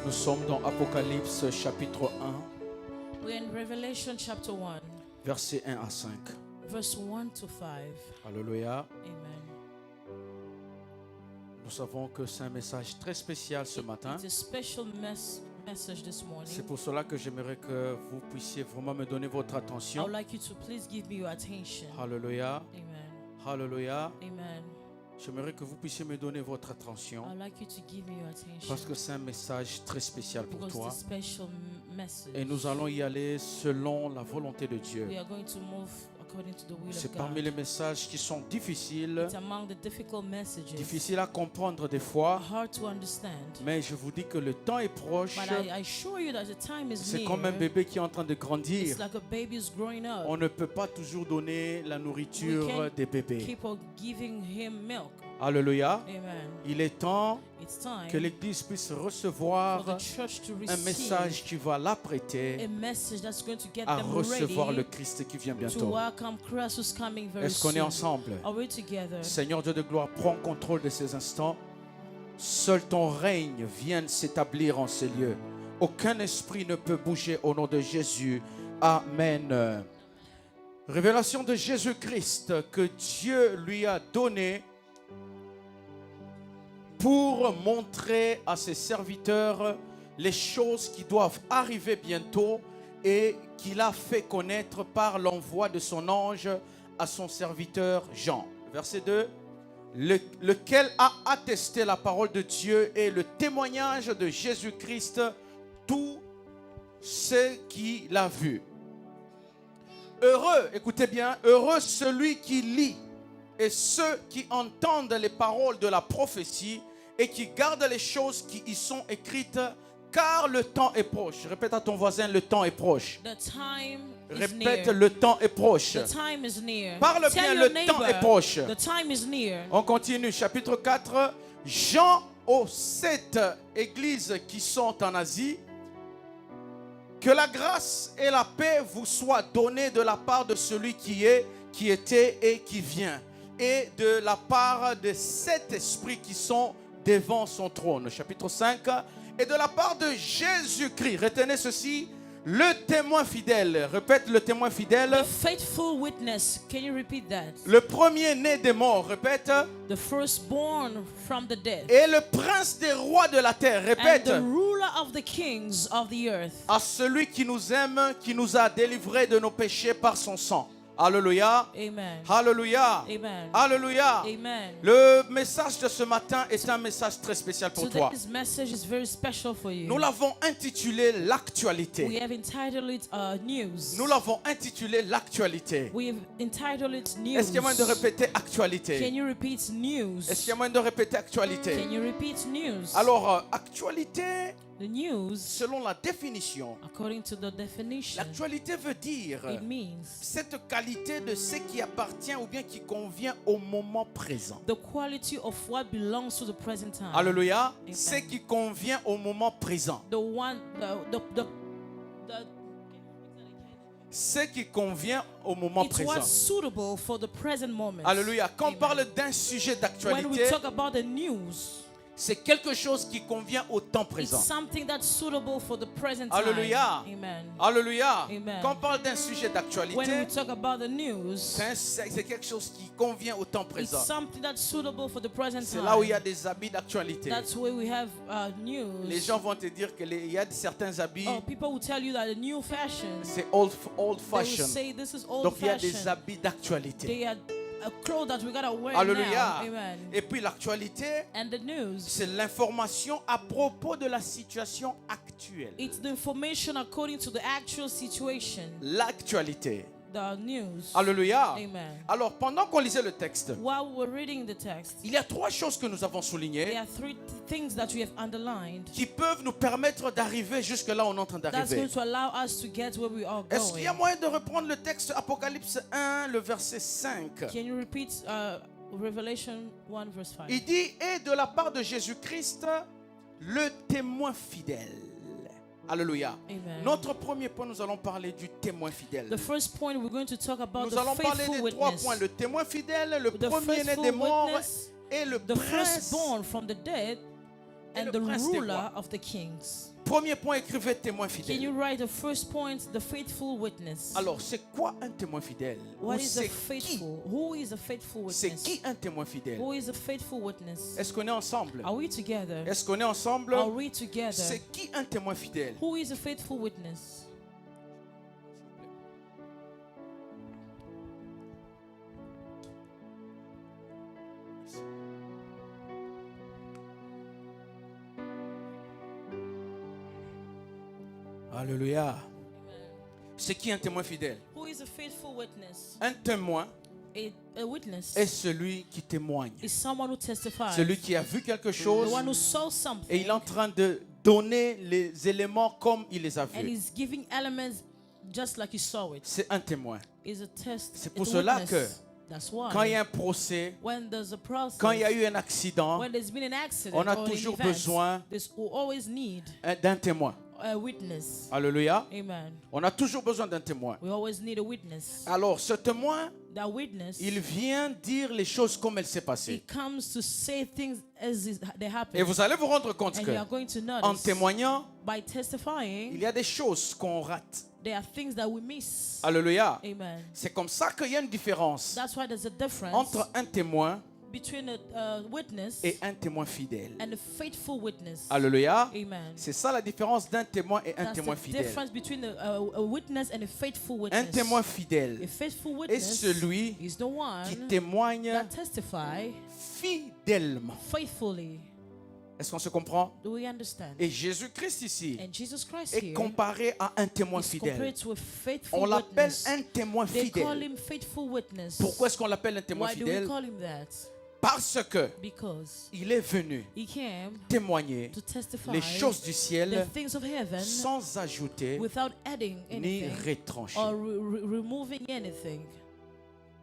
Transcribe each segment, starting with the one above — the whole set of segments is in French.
Nous sommes dans Apocalypse chapitre 1, We're in Revelation chapter 1, versets 1 à 5. verse 1 to 5. Alléluia. Amen. Nous savons que c'est un message très spécial ce matin. It's a special message this morning. C'est pour cela que j'aimerais que vous puissiez vraiment me donner votre I attention. would like you to please give me your attention. Alléluia. Amen. Alléluia. Amen. J'aimerais que vous puissiez me donner votre attention I would like you to give me your attention. parce que c'est un message très spécial pour Because toi. it's a special message. Et nous allons y aller selon la volonté de Dieu. We are going to move according to the will C'est of parmi God. les messages qui sont difficiles, It's among the difficult messages. difficiles à comprendre des fois. Hard to understand. Mais je vous dis que le temps est proche. But I assure you that the time is C'est near. comme un bébé qui est en train de grandir. It's like a baby is growing up. On ne peut pas toujours donner la nourriture We can't des bébés. Keep on giving him milk. Alléluia. Amen. Il est temps It's time que l'Église puisse for recevoir the church to un receive message qui va a l'apprêter message that's going to get à them recevoir le ready Christ qui vient to bientôt. welcome Christ who's coming very Est-ce qu'on est soon. ensemble? Are we together? Seigneur Dieu de gloire, prends contrôle de ces instants. Seul ton règne vienne s'établir en ces lieux. Aucun esprit ne peut bouger au nom de Jésus. Amen. Révélation de Jésus-Christ que Dieu lui a donnée pour montrer à ses serviteurs les choses qui doivent arriver bientôt et qu'il a fait connaître par l'envoi de son ange à son serviteur Jean. Verset 2. Lequel a attesté la parole de Dieu et le témoignage de Jésus-Christ, tout ce qui l'a vu. Heureux, écoutez bien, heureux celui qui lit et ceux qui entendent les paroles de la prophétie et qui gardent les choses qui y sont écrites, car le temps est proche. Répète à ton voisin, le temps est proche. The time is Répète, near. le temps est proche. The time is near. Parle Tell bien, your le temps neighbor, est proche. The time is near. On continue, chapitre 4. Jean aux 7 églises qui sont en Asie. Que la grâce et la paix vous soient données de la part de celui qui est, qui était et qui vient. Et de la part de 7 esprits qui sont devant son trône. Chapitre 5. Et de la part de Jésus-Christ. Retenez ceci. Le témoin fidèle. Répète, le témoin fidèle. The faithful witness. Can you repeat that? Le premier-né des morts. Répète. The firstborn from the dead. Et le prince des rois de la terre. And Répète. the ruler of the kings of the earth. À celui qui nous aime, qui nous a délivrés de nos péchés par son sang. Alléluia. Amen. Alléluia. Amen. Alléluia. Amen. Le message de ce matin est un message très spécial pour toi. Today's message is very special for you. Nous l'avons intitulé We l'actualité. have entitled it news. Nous l'avons intitulé l'actualité. We have entitled it news. Est-ce qu'il y a moyen de répéter Can actualité? you repeat news? Est-ce qu'il y a moyen de répéter actualité? Can you repeat news? Alors, actualité, The news, selon la définition, according to the definition, l'actualité veut dire it means cette qualité de ce qui appartient ou bien qui convient au moment présent. the quality of what belongs to the present time. Alléluia. Amen. Ce qui convient au moment présent. The one, the Ce qui convient au moment it's présent. what's suitable for the present moment. Alléluia. Quand on Amen. parle d'un sujet When we d'actualité, talk about the news, c'est quelque chose qui convient au temps it's présent. something that's suitable for the present time. Alléluia. Amen. Alléluia. Amen. Quand on parle d'un sujet When d'actualité, we talk about the news, c'est quelque chose qui convient au temps it's présent. something that's suitable for the present C'est time. là où il y a des habits d'actualité. That's where we have news. Les gens vont te dire qu'il y a certains habits, Oh, people will tell you that the new fashion. c'est old They will fashion. say this is old Donc il y a des fashion. habits d'actualité. They are a clothes that we gotta wear Alléluia. now. Amen. Et puis l'actualité, And the news, c'est l'information à propos de la situation actuelle. it's the information according to the actual situation. L'actualité. The news. Alléluia. Amen. Alors pendant qu'on lisait le texte, While we're reading the text, il y a 3 choses que nous avons there soulignées are three things that we have underlined. qui peuvent nous permettre d'arriver jusque là où on est en train That's d'arriver. going to allow us to get where we are Est-ce qu'il y a going. moyen de reprendre le texte Apocalypse 1, le verset 5? Can you repeat Revelation 1 verse 5? Il dit, et de la part de Jésus-Christ, le témoin fidèle. Alléluia. Amen. Notre premier point, nous allons parler du témoin fidèle. The first point we're going to talk about Nous the allons parler faithful des 3 witness. points. Le témoin fidèle, le The premier-né faithful des morts witness, et le the prince firstborn from the dead, Et and le the prince des ruler rois. of the kings. Premier point, écrivez témoin Can fidèle. you write the first point, the faithful witness? Alors, c'est quoi un témoin fidèle? What Ou is a c'est qui? faithful? Who is a faithful C'est witness? qui un témoin fidèle? Who is a faithful witness? Est-ce qu'on est ensemble? Are we together? Est-ce qu'on est ensemble? Are we together? C'est qui un témoin fidèle? Who is a faithful witness? Alléluia. C'est qui un témoin fidèle? Who is a faithful witness? Un témoin A witness est celui qui témoigne. is someone who testifies. Celui qui a vu quelque The chose one who saw et something il est en train de donner les éléments comme il les a and vus. is giving elements just like you saw it. C'est un témoin. Is a test. C'est it's pour a cela witness. que That's why. quand il y a un procès, When there's a process, quand il y a eu un accident, when there's been an accident on a or an toujours event, besoin we always need d'un témoin. a witness. Alléluia. Amen. On a toujours besoin d'un témoin. We always need a witness. Alors, ce témoin, That witness, il vient dire les choses comme elles s'est passées. it comes to say things as they happen. Et vous allez vous rendre compte And que you are going to en notice témoignant, by testifying, il y a des choses qu'on rate. there are things that we miss. Alléluia. Amen. C'est comme ça qu'il y a une différence That's why there's a difference entre un témoin between a witness et un témoin fidèle. and a faithful witness. Alléluia. Amen. C'est ça la différence d'un témoin et un That's témoin the fidèle. difference between a witness and a faithful witness. Un témoin fidèle A faithful est witness celui is the one qui témoigne that testify fidèlement. faithfully. Est-ce qu'on se comprend? Do we understand? Et Jésus-Christ ici And Jesus Christ est here comparé à un témoin is fidèle. compared to a faithful On l'appelle witness. un témoin They call fidèle. him faithful witness. Pourquoi est-ce qu'on l'appelle un témoin Why do we fidèle? call him that? Parce que Because il est venu he came témoigner to testify les choses du the ciel things of heaven sans ajouter without adding ni anything retrancher. or removing anything.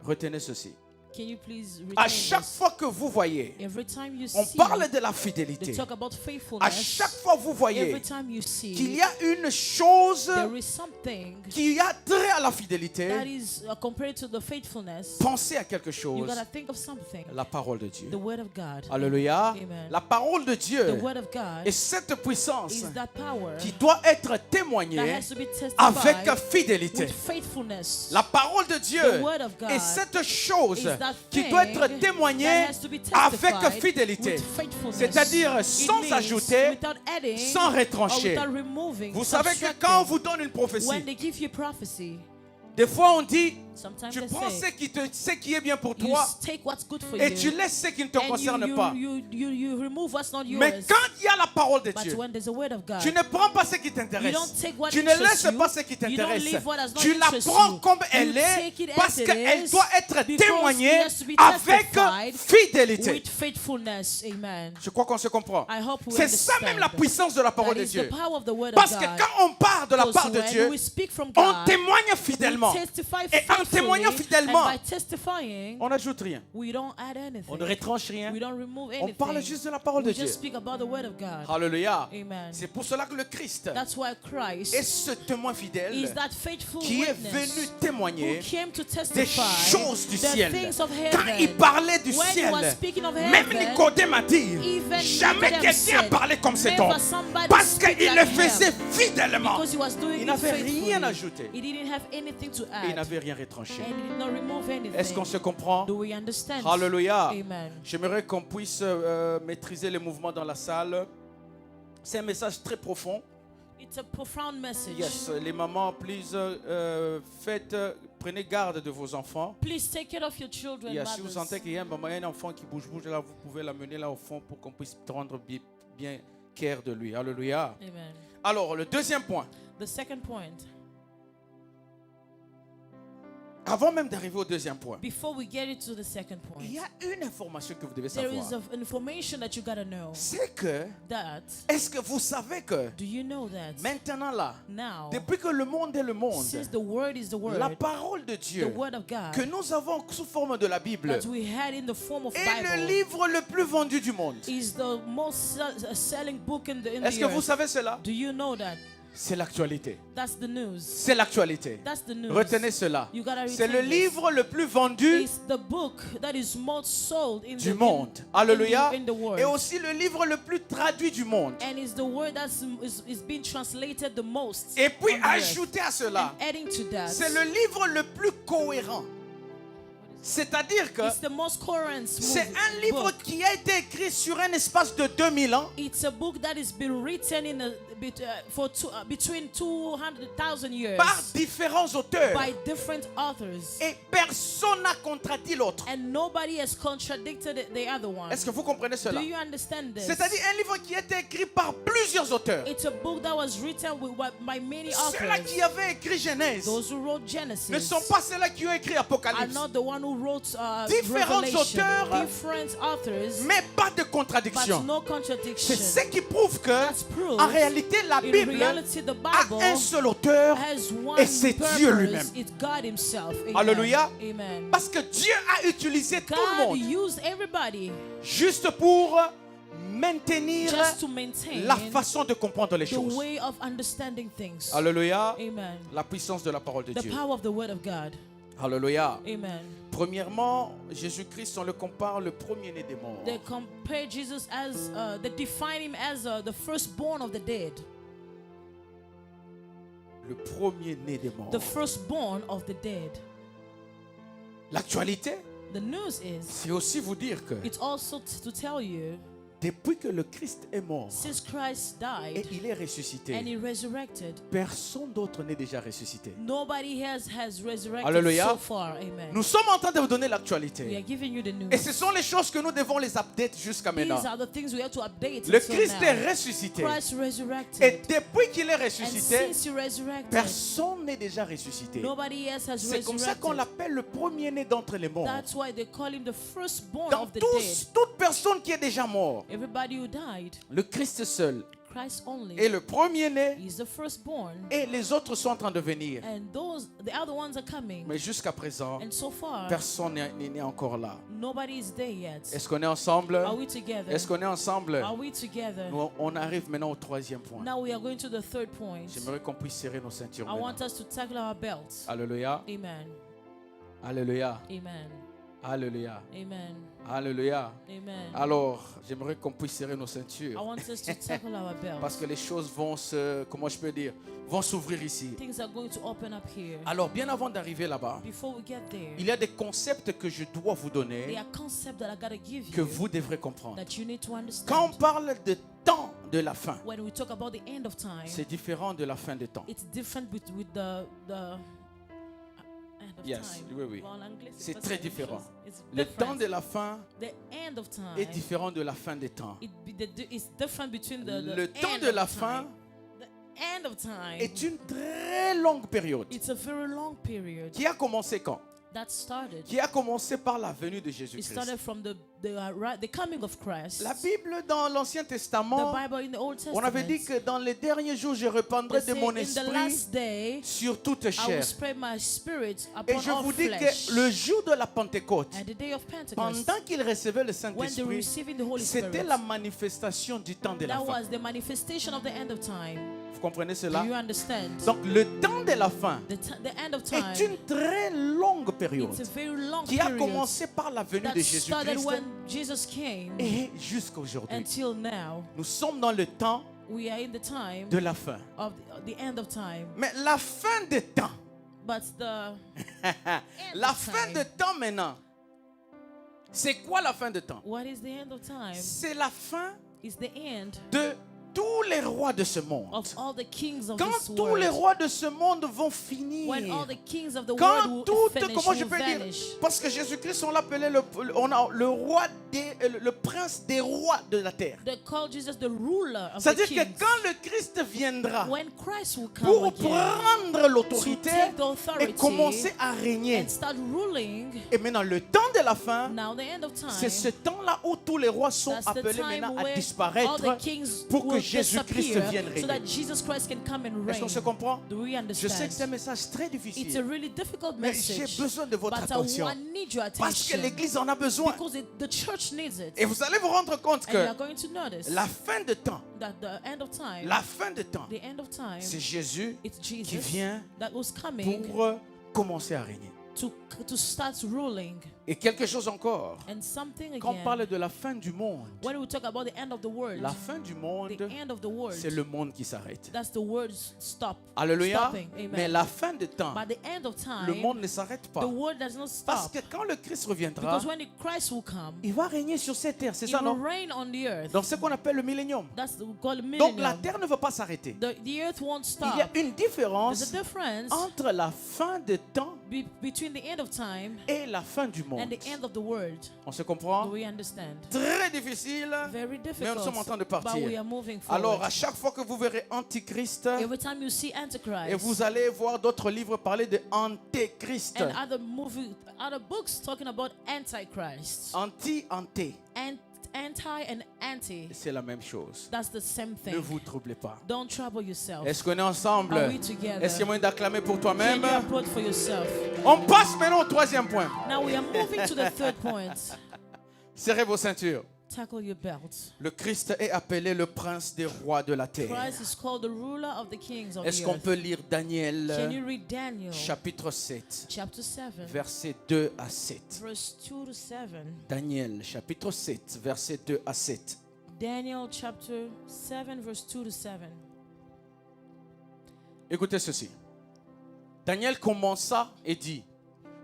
Retenez ceci. Can you please À retain chaque this? fois que vous voyez, Every time you on see, parle de la they fidélité. talk about À faithfulness. chaque fois vous voyez Every time you see, qu'il y a une chose there is something qui a trait à la that fidélité, is compared to the faithfulness. pensez à quelque You chose. gotta think of something. La parole de Dieu. The word of God. Alléluia. Amen. La parole de The Dieu word of God est cette puissance is that power qui doit être that témoignée has to be avec testified fidélité. with faithfulness. La parole de Dieu The word of God est cette chose is that qui thing doit être témoignée that has to be avec testified fidélité. with faithfulness. C'est-à-dire It sans means ajouter, without adding, sans retrancher. or without removing, Vous savez que subtracting. quand on vous donne une prophétie, When they give you prophecy, des fois on dit, sometimes tu they prends say, ce qui est bien pour you toi take what's good for et you, tu laisses ce qui ne te and concerne pas. you remove what's not yours. Mais quand il y a la parole de But Dieu, when there's a word of God, tu ne prends pas ce qui you t'intéresse. don't take what Tu ne interests laisses you. pas ce qui You don't t'intéresse. leave what does not Tu la interest prends you. comme You elle est take it parce as it qu'elle is doit être because témoignée it has to be avec testified fidélité. with faithfulness. Amen. Je crois qu'on se comprend. I hope we C'est ça understand. même la puissance de la parole That de is the Dieu. power of the word Parce of que God. quand on part de la Because part de when Dieu, we speak from on God, témoigne fidèlement. we testify Et en témoignant faithfully, fidèlement, and by testifying, on n'ajoute rien. we don't add anything. On ne retranche rien. We don't remove On anything. parle juste de la parole de We Dieu. just speak about the word of God. Alléluia. Amen. C'est pour cela que le Christ That's why Christ est ce témoin is fidèle that faithful qui est witness venu who témoigner came to des testify choses du the ciel. things of Quand il heaven. parlait du When he ciel, was speaking of même heaven, Nicodème a dit, even jamais Nicodemus quelqu'un a said, parlé comme cet homme. never somebody Parce speak qu'il like le faisait him. fidèlement. Because he was doing Il it n'avait faithfully. rien ajouté. He didn't have anything to Et il add. n'avait rien retranché. And he did not remove anything. Est-ce qu'on se comprend? Do we understand? Alléluia. Amen. J'aimerais qu'on puisse maîtriser les mouvements dans la salle. C'est un message très profond. It's a profound message. Yes, les mamans, please, prenez garde de vos enfants. Please take care of your children, Yes, si vous mothers. sentez qu'il y a un enfant qui bouge, là, vous pouvez l'amener là au fond pour qu'on puisse prendre bien care de lui. Alléluia. Amen. Alors, le deuxième point. The second point, Avant même d'arriver au deuxième point, before we get into the second point, il y a une information que vous devez there is savoir. information that you gotta know. C'est que, That, est-ce que vous savez que do you know that maintenant là, now, depuis que le monde est le monde, since the word is the word, la parole de the Dieu word of God, que nous avons sous forme de la Bible that we had in the form of est le Bible, livre le plus vendu du monde. is the most selling book in the Est-ce que vous earth. savez cela? Do you know that? C'est l'actualité. That's the news. C'est l'actualité. That's the news. Retenez cela. You gotta C'est le retain this. livre le plus vendu It's the book that is most sold in du the, monde. Alléluia. in the world. Et aussi le livre le plus traduit du monde. And it's the word that's is being translated the most. Et puis on the earth. ajouté à cela, And adding to that, c'est le livre le plus cohérent. C'est-à-dire que it's the most current c'est un livre book. qui a été écrit sur un espace de 2000 ans. It's a book that has been written in between 200,000 years Par différents auteurs. by different authors. Et personne n'a contredit l'autre. And nobody has contradicted the other one. Est-ce que vous comprenez Do cela? you understand this? C'est-à-dire un livre qui a été écrit par plusieurs auteurs. It's a book that was written by many Ceux-là authors. qui avaient écrit Genèse Those who wrote Genesis ne sont pas ceux-là qui ont écrit are Apocalypse. not the one who wrote Différents Revelation. auteurs, Different authors, Mais pas de but contradiction. no C'est contradiction. ce qui prouve que, That's proof. en réalité, la In Bible reality, the a Bible un seul auteur. has one et c'est purpose. Dieu lui-même. It's God Himself. Amen. Alléluia. Amen. Parce que Dieu a utilisé tout le God monde used everybody juste pour maintenir just to maintain la façon de comprendre les the choses. way of understanding things. Alléluia. Amen. La puissance de la parole de The Dieu. power of the Word of God. Alléluia. Amen. Premièrement, Jésus-Christ, on le compare le premier-né des morts. They compare Jesus as, they define Him as the firstborn of the dead. Le premier-né des morts. The firstborn of the dead. L'actualité, The news is, c'est aussi vous dire que it's also to tell you, depuis que le Christ est mort since Christ et died il est and ressuscité, He resurrected, personne d'autre n'est déjà ressuscité. nobody has resurrected Alléluia. so far. Amen. Nous sommes en train de vous donner We are l'actualité. giving you the news. Et ce sont les choses que nous devons les update jusqu'à maintenant. These are the things we have to update. Le until Christ now. est ressuscité. Christ Et resurrected. depuis qu'il est And ressuscité, since He resurrected, personne n'est déjà ressuscité. nobody else has C'est comme ça qu'on resurrected. l'appelle le premier-né d'entre les morts. That's why they call Him the firstborn Dans of the dead. toute personne qui est déjà morte, Everybody who died, le Christ seul Christ only, est le premier-né He's the firstborn. et les autres sont en train de venir. And the other ones are coming. Mais jusqu'à présent, And so far, personne n'est encore là. nobody is there yet. Est-ce qu'on est ensemble? Are we together? Est-ce qu'on est ensemble? Are we together? Nous, on arrive maintenant au troisième point. Now we are going to the third point. J'aimerais qu'on puisse serrer nos ceintures I want maintenant. us to tackle our belts. Alléluia. Amen. Alléluia. Amen. Alléluia. Amen. Alléluia. Amen. Alors, j'aimerais qu'on puisse serrer nos I ceintures. want us to tackle our Parce belts. que les choses vont se, comment je peux dire, vont s'ouvrir ici. Things are going to open up here. Alors, bien avant d'arriver là-bas, Before we get there, il y a des concepts que je dois vous there donner are concepts that I gotta give que you vous devrez comprendre. that you need to Quand on understand. parle de temps de la fin, When we talk about the end of time, c'est différent de la fin des temps. it's different with the end of Yes, time. oui, oui. Well, en anglais, C'est pas très ça, différent. it's Le different. temps de la fin The end of time est différent de la fin des temps. it's different between the Le temps end de of la time. fin The end of time, est une très longue période it's a very long period qui a commencé quand? that started. Qui a commencé par la venue de It Jésus-Christ. started from the coming of Christ. La Bible dans l'Ancien The Testament, Bible in the Old on Testament. avait dit que dans les derniers jours, je they répandrai de say, mon in the esprit last day, sur toute I will chair. spread my spirit Et upon je all vous dis flesh. que le jour de la Pentecôte, And the day of Pentecost, pendant qu'il recevait le when they were Saint-Esprit, receiving the Holy c'était Spirit, la manifestation du temps de la that fin. was the manifestation of the end of time. Vous comprenez Do cela? you understand? Donc le temps de la fin The end of est time, une très longue période it's a very long qui a period commencé par la venue that de started Jésus-Christ when Jesus came et jusqu'à aujourd'hui. until now. Nous sommes dans le temps We are in the time de la fin. of the end of time. Mais la fin des temps, But the la of fin time. de temps maintenant, c'est quoi la fin de temps? what is the end of time? C'est la fin Is the end de tous les rois de ce monde. of all the kings of Quand this tous les world. rois de ce monde vont finir, When all the kings of the world quand will tout, finish, comment je will peux dire, vanish. parce que Jésus-Christ, on l'appelait on a le roi le prince des rois de la terre. They call Jesus the ruler of the C'est-à-dire que kings. quand le Christ viendra When Christ will come pour again prendre l'autorité to take the et authority commencer à régner, and start ruling, et maintenant le temps de de la fin, Now the end of c'est ce time, temps-là où tous les rois sont that's the appelés time maintenant à where all disparaître the kings pour que will Jésus-Christ disappear vienne so régner. that Jesus Christ can come and Est-ce qu'on reign. se comprend? Do we Je sais que c'est un understand? message très It's a difficile, really difficult mais j'ai message, besoin de votre but attention I need your parce que attention l'Église en a besoin. because the church needs it. Et vous allez vous rendre compte And you que are going to notice la fin de temps, that the end of time, la fin de temps, the end of time, c'est Jésus it's qui Jesus vient that was coming pour commencer à régner. to start ruling. Et quelque chose encore, And something quand on parle again, de la fin du monde, when we talk about the end of the world, la fin du the monde, end of the world, c'est le monde qui s'arrête. that's the word stop. Alléluia. Stopping. Amen. Mais la fin de temps, By the end of le time, monde ne s'arrête pas. the world does not Parce stop. que quand le Christ reviendra, Because when the Christ will come, il va régner sur cette terre, c'est he ça, will non? reign on the earth. Donc c'est ce qu'on appelle le millénium. That's called Donc la millennium. terre ne va pas s'arrêter. The earth won't Il y a stop. une There's différence a difference entre la fin de temps between the end of time et la fin du and monde. the end of the world. On se comprend? Do we understand? Très difficile. Very Mais nous sommes en train de difficult, but we partir. are moving Alors, forward. à chaque fois que vous verrez Antichrist, Every time you see et Antichrist vous allez voir d'autres livres parler de Antéchrist. and other books talking about Antichrist, Anti-anté, anti and anti, c'est la même chose. that's the same Ne thing. vous troublez pas. Don't trouble yourself. Est-ce qu'on est ensemble? Are we together? Est-ce qu'il y a moyen d'acclamer pour Can toi-même? you applaud for yourself? On passe maintenant au troisième point. Now we are moving to the third point. Serrez vos ceintures. Tackle your belt. Le Christ est appelé le prince des rois de la terre. Christ is called the ruler of the kings of Est-ce the qu'on earth. peut lire Can Daniel you read Daniel chapitre 7, chapter 7, versets 2 à 7? verse 2 to 7? Daniel chapitre 7, versets 2 à 7. Daniel chapter 7, verse 2 to 7. Écoutez ceci. Daniel commença et dit: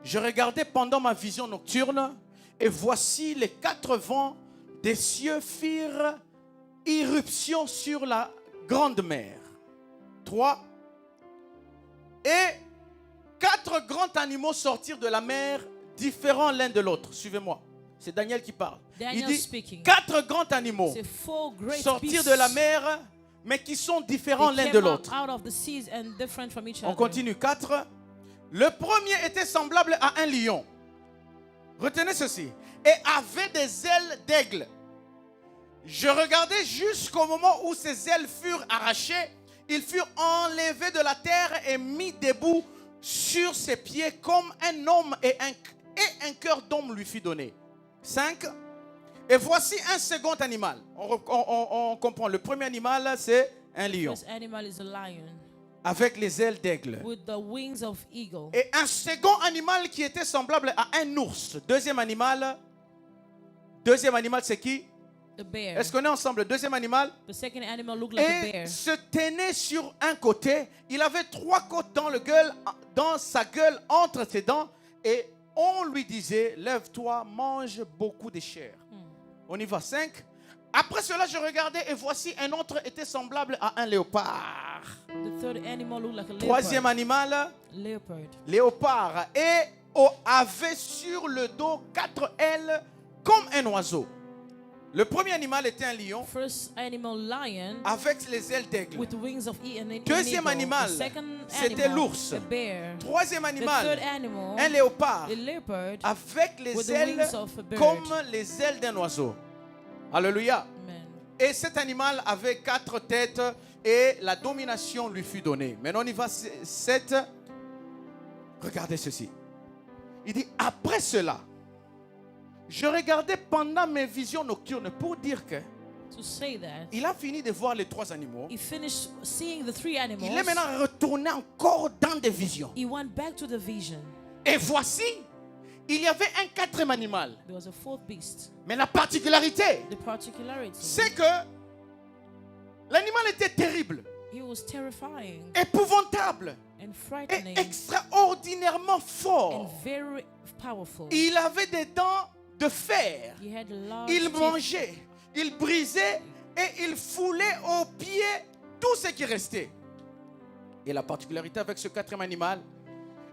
Je regardais pendant ma vision nocturne, et voici les 4 vents des cieux firent irruption sur la grande mer. 3. Et 4 grands animaux sortirent de la mer, différents l'un de l'autre. Suivez-moi. C'est Daniel qui parle. Il Daniel dit speaking. 4 grands animaux C'est 4 great sortir beasts. de la mer, mais qui sont différents They l'un de came l'autre. out of the seas and different from each On other. continue. 4. Le premier était semblable à un lion. Retenez ceci. Et avait des ailes d'aigle. Je regardais jusqu'au moment où ses ailes furent arrachées. Ils furent enlevés de la terre et mis debout sur ses pieds comme un homme et un cœur d'homme lui fut donné. 5. Et voici un second animal. On comprend. Le premier animal, c'est un lion. First animal is a lion Avec les ailes d'aigle. with the wings of eagle. Et un second animal qui était semblable à un ours. Deuxième animal, c'est qui? The bear. Est-ce qu'on est ensemble? Le deuxième animal. The second animal looked like a Et bear. se tenait sur un côté. Il avait 3 côtes dans sa gueule, entre ses dents. Et on lui disait: lève-toi, mange beaucoup de chair. On y va. 5. Après cela, je regardais et voici un autre était semblable à un léopard. The third animal looked like a Troisième leopard. animal, Leopard. léopard, et avait sur le dos 4 ailes comme un oiseau. Le premier animal était un lion First animal lion avec les ailes d'aigle. with wings of an Deuxième eagle. animal, The second c'était animal, l'ours. a bear. Troisième The third animal, animal, un léopard a leopard. avec les with the ailes wings of a bird. comme les ailes d'un oiseau. Alléluia. Amen. Et cet animal avait 4 têtes et la domination lui fut donnée. Maintenant on y va. 7. Regardez ceci. Il dit: après cela, je regardais pendant mes visions nocturnes, pour dire que To say that, il a fini de voir les 3 animaux. he finished seeing the 3 animals. Il est maintenant retourné encore dans des visions. He went back to the vision. Et voici, il y avait un 4e animal. There was a 4th beast. Mais la particularité, The particularity, c'est que l'animal était terrible, he was terrifying épouvantable and et frightening extraordinairement and fort. very powerful. Il avait des dents de fer. He had large Il teeth. mangeait, il brisait et il foulait aux pieds tout ce qui restait. Et la particularité avec ce 4e animal,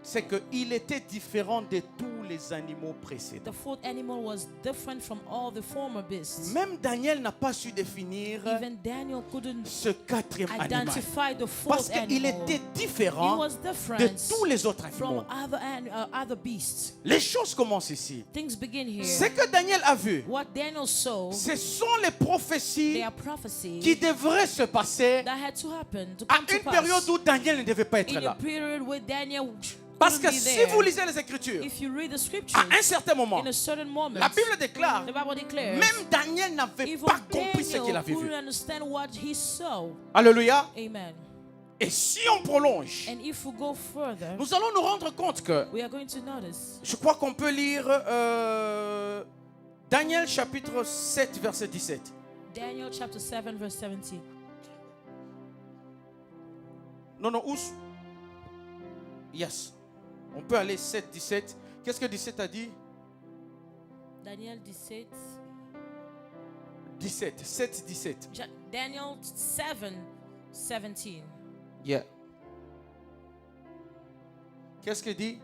c'est qu'il était différent de tous les animaux précédents. The fourth animal was different from all the former beasts. Même Daniel n'a pas su définir Even Daniel couldn't ce quatrième animal. identify the Parce fourth qu'il animal. était He différent was de different tous les autres from animaux. other beasts. Les choses commencent ici. Things begin Ce here. que Daniel a vu, What Daniel saw, ce sont les prophéties they are prophecies qui devraient se passer that had to happen, to à come to une période pass. où Daniel ne devait pas être In a là. period where Daniel Parce couldn't que be si there. vous lisez les Écritures, If you read the scriptures, à un certain moment, in a certain moment, la Bible déclare, the Bible declares, même Daniel n'avait even pas compris ce qu'il Daniel avait vu. couldn't understand what he saw. Alléluia. Amen. Et si on prolonge, And if we go further, nous allons nous rendre compte que, we are going to notice je crois qu'on peut lire Daniel chapitre 7, verset 17. Daniel chapter 7, verse 17. Non, où? Yes. On peut aller 7, 17. Qu'est-ce que 17 a dit? Daniel 17. 17. 7, 17. Daniel 7, 17. Yeah. Qu'est-ce qu'il dit?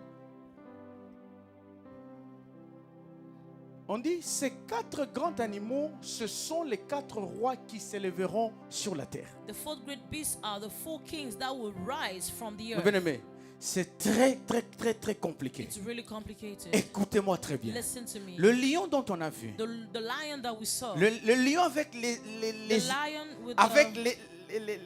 On dit, ces quatre grands animaux, ce sont les quatre rois qui s'élèveront sur la terre. The four great beasts are the four kings that will rise from the Mes earth. bien-aimés, c'est très compliqué. It's really complicated. Écoutez-moi très bien. Listen to me. Le lion dont on a vu, The lion that we saw. le lion avec The lion with, avec the,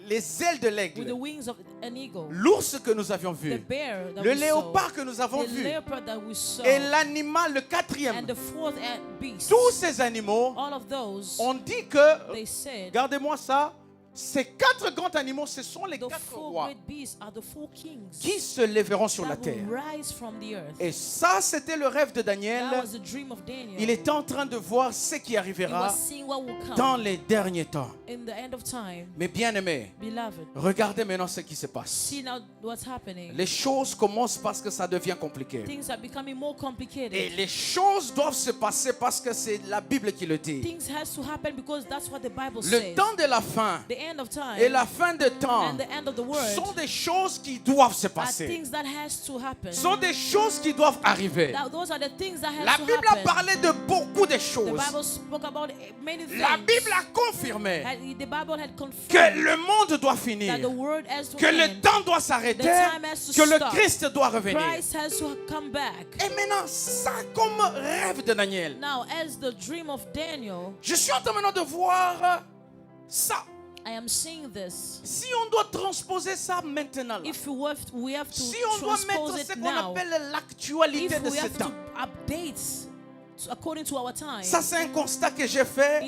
les ailes de with the l'aigle, wings of an eagle. l'ours que nous avions The vu, bear that le we léopard que nous saw. avons The vu, leopard that we saw. et l'animal, le quatrième. And the fourth beast. Tous ces animaux, All of those, on dit que, they said, gardez-moi ça, ces quatre grands animaux, ce sont les the quatre four rois great beasts are the four kings qui se lèveront sur la that terre. will rise from the earth. Et ça, c'était le rêve de That Daniel. was the dream of Daniel. Il était en train de voir ce qui He arrivera was seeing what will come dans les derniers temps. in the end of time. Mais bien aimés, Beloved, regardez maintenant ce qui se passe. see now what's happening. Les choses commencent parce que ça devient compliqué. Things are becoming more Et complicated. les choses doivent se passer parce que c'est la Bible qui le dit. Things has to happen because that's what the Bible Le says. temps de la fin The end of time et la fin de temps and the end of the world sont des choses qui doivent se are passer. things that has to happen. Sont des choses qui doivent arriver. Those are the things that La has to Bible a happen. parlé de beaucoup de The choses. Bible spoke about many things. La Bible a confirmé The Bible had que confirmed le monde doit that finir, the world has to que le end. temps doit s'arrêter, The time has to que le stop. Christ doit revenir. Christ has to come back. Et maintenant, ça comme rêve de Daniel. Now, as the dream of Daniel, Je suis en train maintenant de voir ça. I am seeing this. Si on doit transposer ça maintenant, là, If we have to si on doit mettre transpose ce it qu'on now, appelle l'actualité if de we ce have temps, to update according to our time, ça c'est un constat que j'ai fait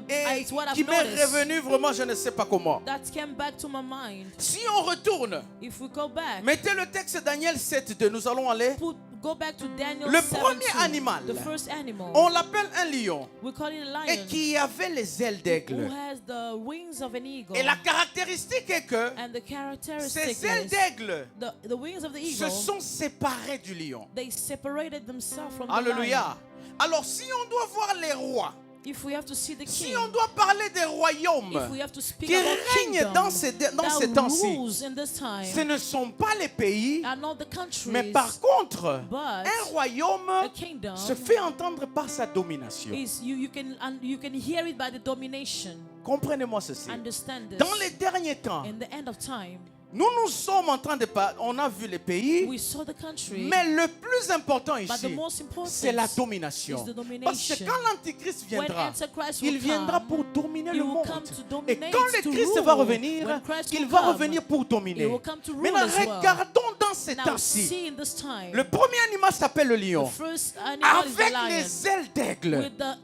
et it's what I've qui m'est noticed revenu vraiment, je ne sais pas comment. that came back to my mind. Si on retourne, If we go back, mettez le texte Daniel 7.2, nous allons aller. go back to Daniel Le 7:2, premier animal, the first animal, on l'appelle un lion we call it a et lion, qui avait les ailes who d'aigle. has the wings of an eagle, Et la caractéristique est que and the characteristic ces ailes is d'aigle the wings of the se eagle, sont séparées du lion. they separated themselves from the Alléluia. lion. Alors si on doit voir les rois, If we have to see the si king, on doit parler des royaumes if we have to speak qui about règnent kingdom dans ces that temps-ci, rules in this time, ce ne sont pas les pays, are not the countries, mais par contre, but un royaume a kingdom se fait entendre par sa domination. is you can hear it by the domination. Comprenez-moi ceci. Understand this. Dans les derniers temps, In the end of time, nous sommes en train de parler, on a vu les pays, we saw the country, mais le plus important but the ici, most important c'est la domination. is the domination. Parce que quand l'Antichrist When viendra, Antichrist il will viendra come, pour dominer he le will monde. come to Et dominate, quand le to Christ rule. va revenir, When Christ il will va come, revenir pour dominer. he will come to rule Maintenant, as well. regardons dans ces Now temps-ci. see in this time, Le premier animal s'appelle le the lion. first animal is the Avec lion, les ailes d'aigle, with the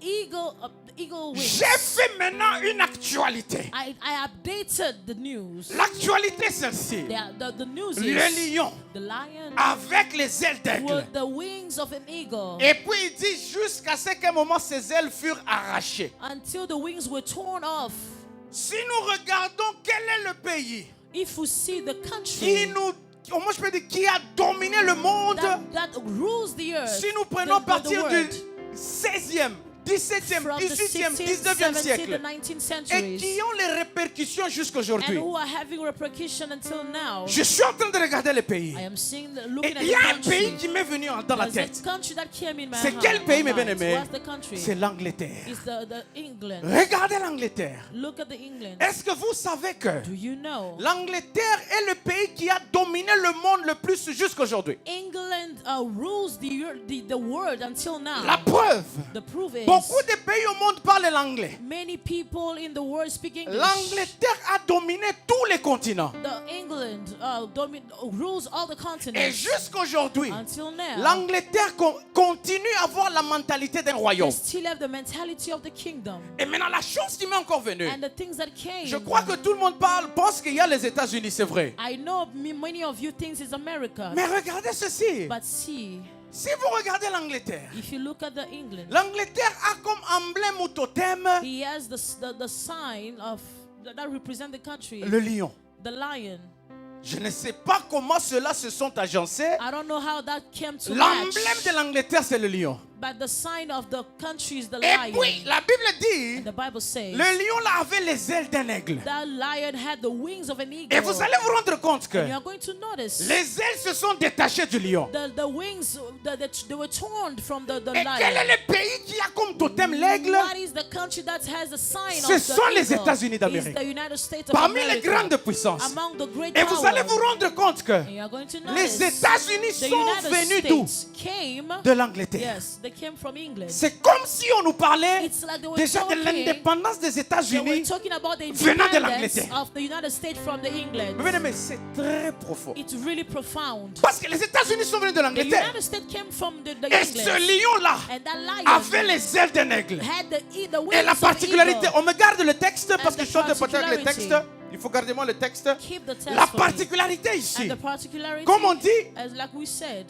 eagle wings. j'ai fait maintenant une actualité. I updated the news. L'actualité, celle-ci. The news Le is lion the lion avec les ailes d'aigle. with the wings of an eagle, Et puis il dit jusqu'à ce qu'à un moment ses ailes furent arrachées. until the wings were torn off. Si nous regardons quel est le pays If we see the qui country comment je peux dire, qui a dominé le monde, that rules the earth, si nous prenons the partir du world, 16e, 17e, from the 18e, 16th, 19e 17th, siècle and 19th et centuries, qui ont les répercussions jusqu'à and aujourd'hui. who are having repercussion until now. Je suis en train de regarder les pays. I am seeing, Et looking at il y a un the pays country. qui m'est venu dans la There's tête. a country that came in my C'est quel pays, mes mind. bien-aimés? What's the country? C'est l'Angleterre. It's the England. Regardez l'Angleterre. Look at the England. Est-ce que vous savez que Do you know l'Angleterre est le pays qui a dominé le monde le plus jusqu'à aujourd'hui? England rules the world until now? La preuve, The proof is beaucoup de pays au monde parlent l'anglais. many people in the world speak English. L'Angleterre a dominé tous les continents. The England rules all the Et continents jusqu'aujourd'hui, until now. l'Angleterre continue à avoir la mentalité d'un They royaume. still have the mentality of the kingdom. Et maintenant, la chose qui m'est encore venue, And the things that came. je crois que tout le monde pense qu'il y a les États-Unis, c'est vrai. I know many of you think it's America. Mais regardez ceci. But see, Si vous regardez l'Angleterre, if you look at the England, l'Angleterre a comme emblème ou totem he has the sign of that represent the country, le lion. the lion. Je ne sais pas comment cela se sont agencés. I don't know how that came to L'emblème match, de l'Angleterre, c'est le lion. but the sign of the country is the Et lion. puis, la Bible dit, The Bible says le lion là avait les ailes d'un aigle. that lion had the wings of an eagle. Et vous allez vous rendre compte que And you are going to notice les ailes se sont détachées du lion. the wings they were torn from the Et quel est lion. le pays qui a comme totem l'aigle? What is the country that has the sign Ce of sont the les eagle? États-Unis d'Amérique. It's the United States of Parmi les America. grandes puissances. Among the great Et vous allez vous powers. rendre compte que And you are going to notice les États-Unis the sont United venus d'où? States came. De l'Angleterre. Yes, they came from England. C'est comme si on nous parlait It's like they were déjà de talking- l'indépendance des They were États-Unis. talking about the venant de independence l'Angleterre. of the United States from the England. Mais c'est très profond. It's really profound. Parce que les États-Unis sont venus de The l'Angleterre. United States came from the Et ce England. lion-là And that lion avait les ailes d'un aigle. had the wings Et la of particularité, eagle. on me garde le texte parce And que the je suis en train de partager avec le texte. particularity. Il faut garder moi le texte. Keep the text La for me. particularité ici, And the particularity, comme on dit, as like we said,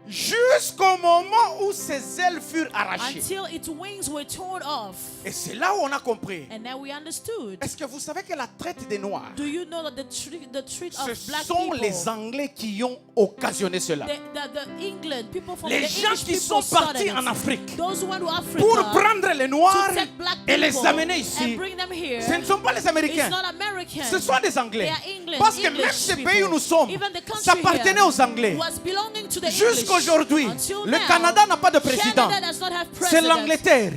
jusqu'au moment où ses ailes furent arrachées. until its wings were torn off. Et c'est là où on a compris. And now we understood. Est-ce que vous savez que la traite des Noirs, Do you know that the treat ce of black sont people, les Anglais qui ont occasionné cela? the England, people from Les the gens English qui people sont started partis it. en Afrique Those who went to Africa pour prendre les Noirs to take black et les people amener ici, and bring them here. ce ne sont pas les It's Américains, not American. ce sont des Anglais. They are England, Parce que English même ces people. pays où nous sommes, Even the country ça appartenait here aux Anglais. was belonging to the Jusqu'à English. aujourd'hui, Until le now, Canada n'a pas de président. Canada does not have C'est president. l'Angleterre.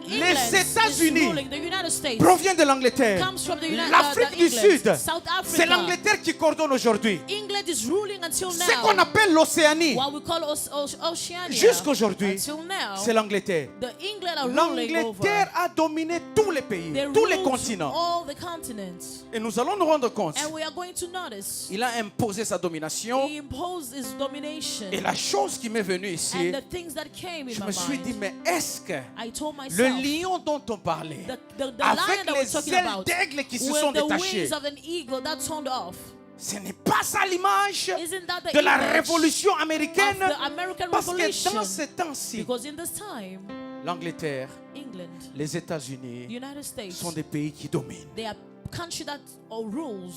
Les Les États-Unis the United States Provient de l'Angleterre. comes from the L'Afrique du England. Sud, South Africa. c'est l'Angleterre qui coordonne aujourd'hui. England is ruling until Ce qu'on now. appelle l'Océanie, What we call Oceania. jusqu'aujourd'hui, Until now, c'est l'Angleterre. the England are ruling over. L'Angleterre a dominé tous les pays, They tous les ruled continents. all the continents. Et nous allons nous rendre compte, And we are going to notice il a imposé sa domination. he imposed his domination. Et la chose qui m'est venue ici, And the things that came in je my me suis dit, mind, mais est-ce que I told le myself, lion dont on parlait, the lion avec that we're les talking ailes about, d'aigle qui se with sont the détachées, wings of an eagle that turned off, ce n'est pas ça l'image isn't that the de la image révolution of américaine? the American Parce que Revolution? dans ces temps-ci, Because in this time, l'Angleterre, England, les États-Unis United States, sont des pays qui dominent. they are country that rules.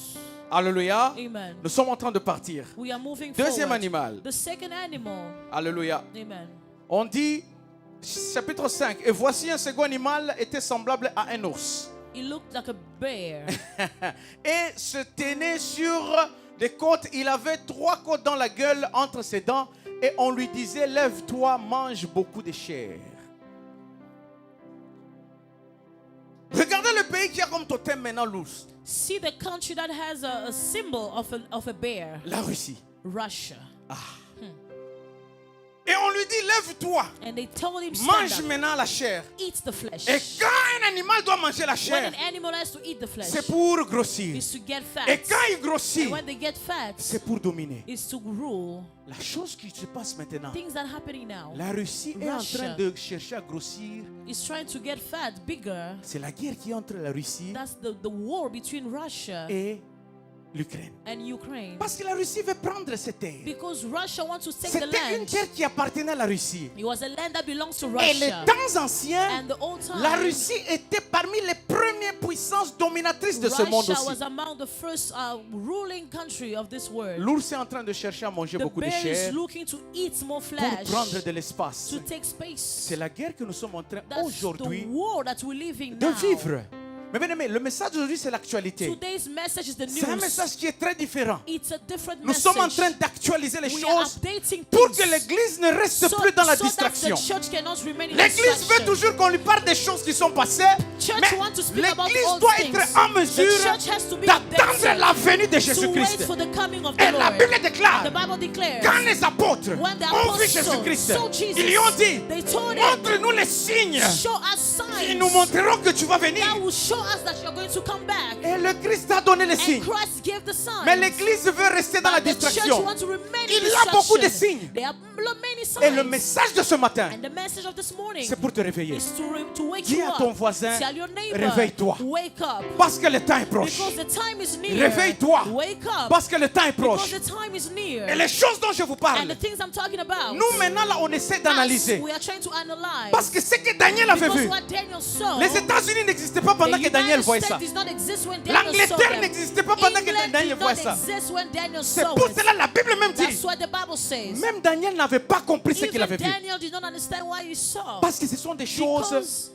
Alléluia. Amen. Nous sommes en train de partir. We are moving Deuxième forward. animal. The second animal. Alléluia. Amen. On dit, chapitre 5, et voici un second animal était semblable à un ours. It looked like a bear. Et se tenait sur des côtes. Il avait 3 côtes dans la gueule entre ses dents. Et on lui disait, lève-toi, mange beaucoup de chair. Regardez le pays qui a comme totem maintenant l'ours. See the country that has a symbol of a bear. La Russie. Russia. Et on lui dit, lève-toi, And they told him, mange stand up, maintenant la chair. eat the flesh. Et quand un animal doit manger la When chair, an animal has to eat the flesh, c'est pour grossir. is to get fat. Et quand il grossit, And when they get fat, c'est pour dominer. is to rule. La chose qui se passe maintenant, Things that are happening now. la Russie est en Russia train de chercher à grossir. is trying to get fat, bigger. C'est la guerre qui est entre la Russie That's the war between Russia et l'Ukraine. and Ukraine. Parce que la Russie veut prendre cette terre. Because Russia wants to take the C'était une land. terre qui appartenait à la Russie. It was a land that belongs to Et les Russia. temps anciens, And the old time, la Russie était parmi les premières puissances dominatrices de ce monde Russia aussi. was among the first ruling country of this world. L'ours est en train de chercher à manger The beaucoup de bear chair is looking to eat more pour flesh, prendre de l'espace. to take space. C'est la guerre que nous sommes en train That's the aujourd'hui war that we're living de now. vivre. Mais bien aimé, le message d'aujourd'hui c'est l'actualité. Today's message is the C'est un news. message qui est très différent. It's a different Nous message. sommes en train d'actualiser les We are choses updating pour things que l'église ne reste plus dans la so that distraction. the church cannot remain in L'église veut distraction. toujours qu'on lui parle des choses qui sont passées, Church mais want to speak about l'église old doit things. être en The mesure church has to be d'attendre updated la venue de to Jésus-Christ. wait for the coming of the Et la Lord. Bible And déclare, the Bible declares, quand les apôtres when the ont vu apostles Jésus-Christ, saw Jesus, ils lui ont dit, they told him, montre-nous les signes show us qui signs nous montreront que tu vas venir. that will show us that you're going to come back. Et le Christ a donné les And signes. Christ gave the signs. Mais l'église veut rester dans la But the church distraction. wants to remain Il in y a beaucoup de distraction. signes. There are many signs. Et le message de ce matin, And the message of this morning c'est pour te réveiller. is to wake Dis you à up. ton voisin, Tell your neighbor, réveille-toi. wake up. Parce que le temps est proche. Because the time is near. Réveille-toi. Wake up. Parce que le temps est Because proche. the time is near. Et les choses dont je vous And parle, the things I'm talking about, nous maintenant là, on essaie d'analyser. we are trying to analyze. Parce que ce que Daniel avait Because vu, what Daniel saw, les États-Unis n'existaient pas pendant the que Daniel United voyait States ça. did not exist when Daniel saw L'Angleterre them. n'existait pas pendant que England Daniel did voyait not ça. exist when Daniel C'est saw pour it. cela la Bible même That's dit, what the Bible says. même Daniel n'avait pas compris ce qu'il Even avait vu. Daniel did not understand what he saw. Parce que ce sont des choses Because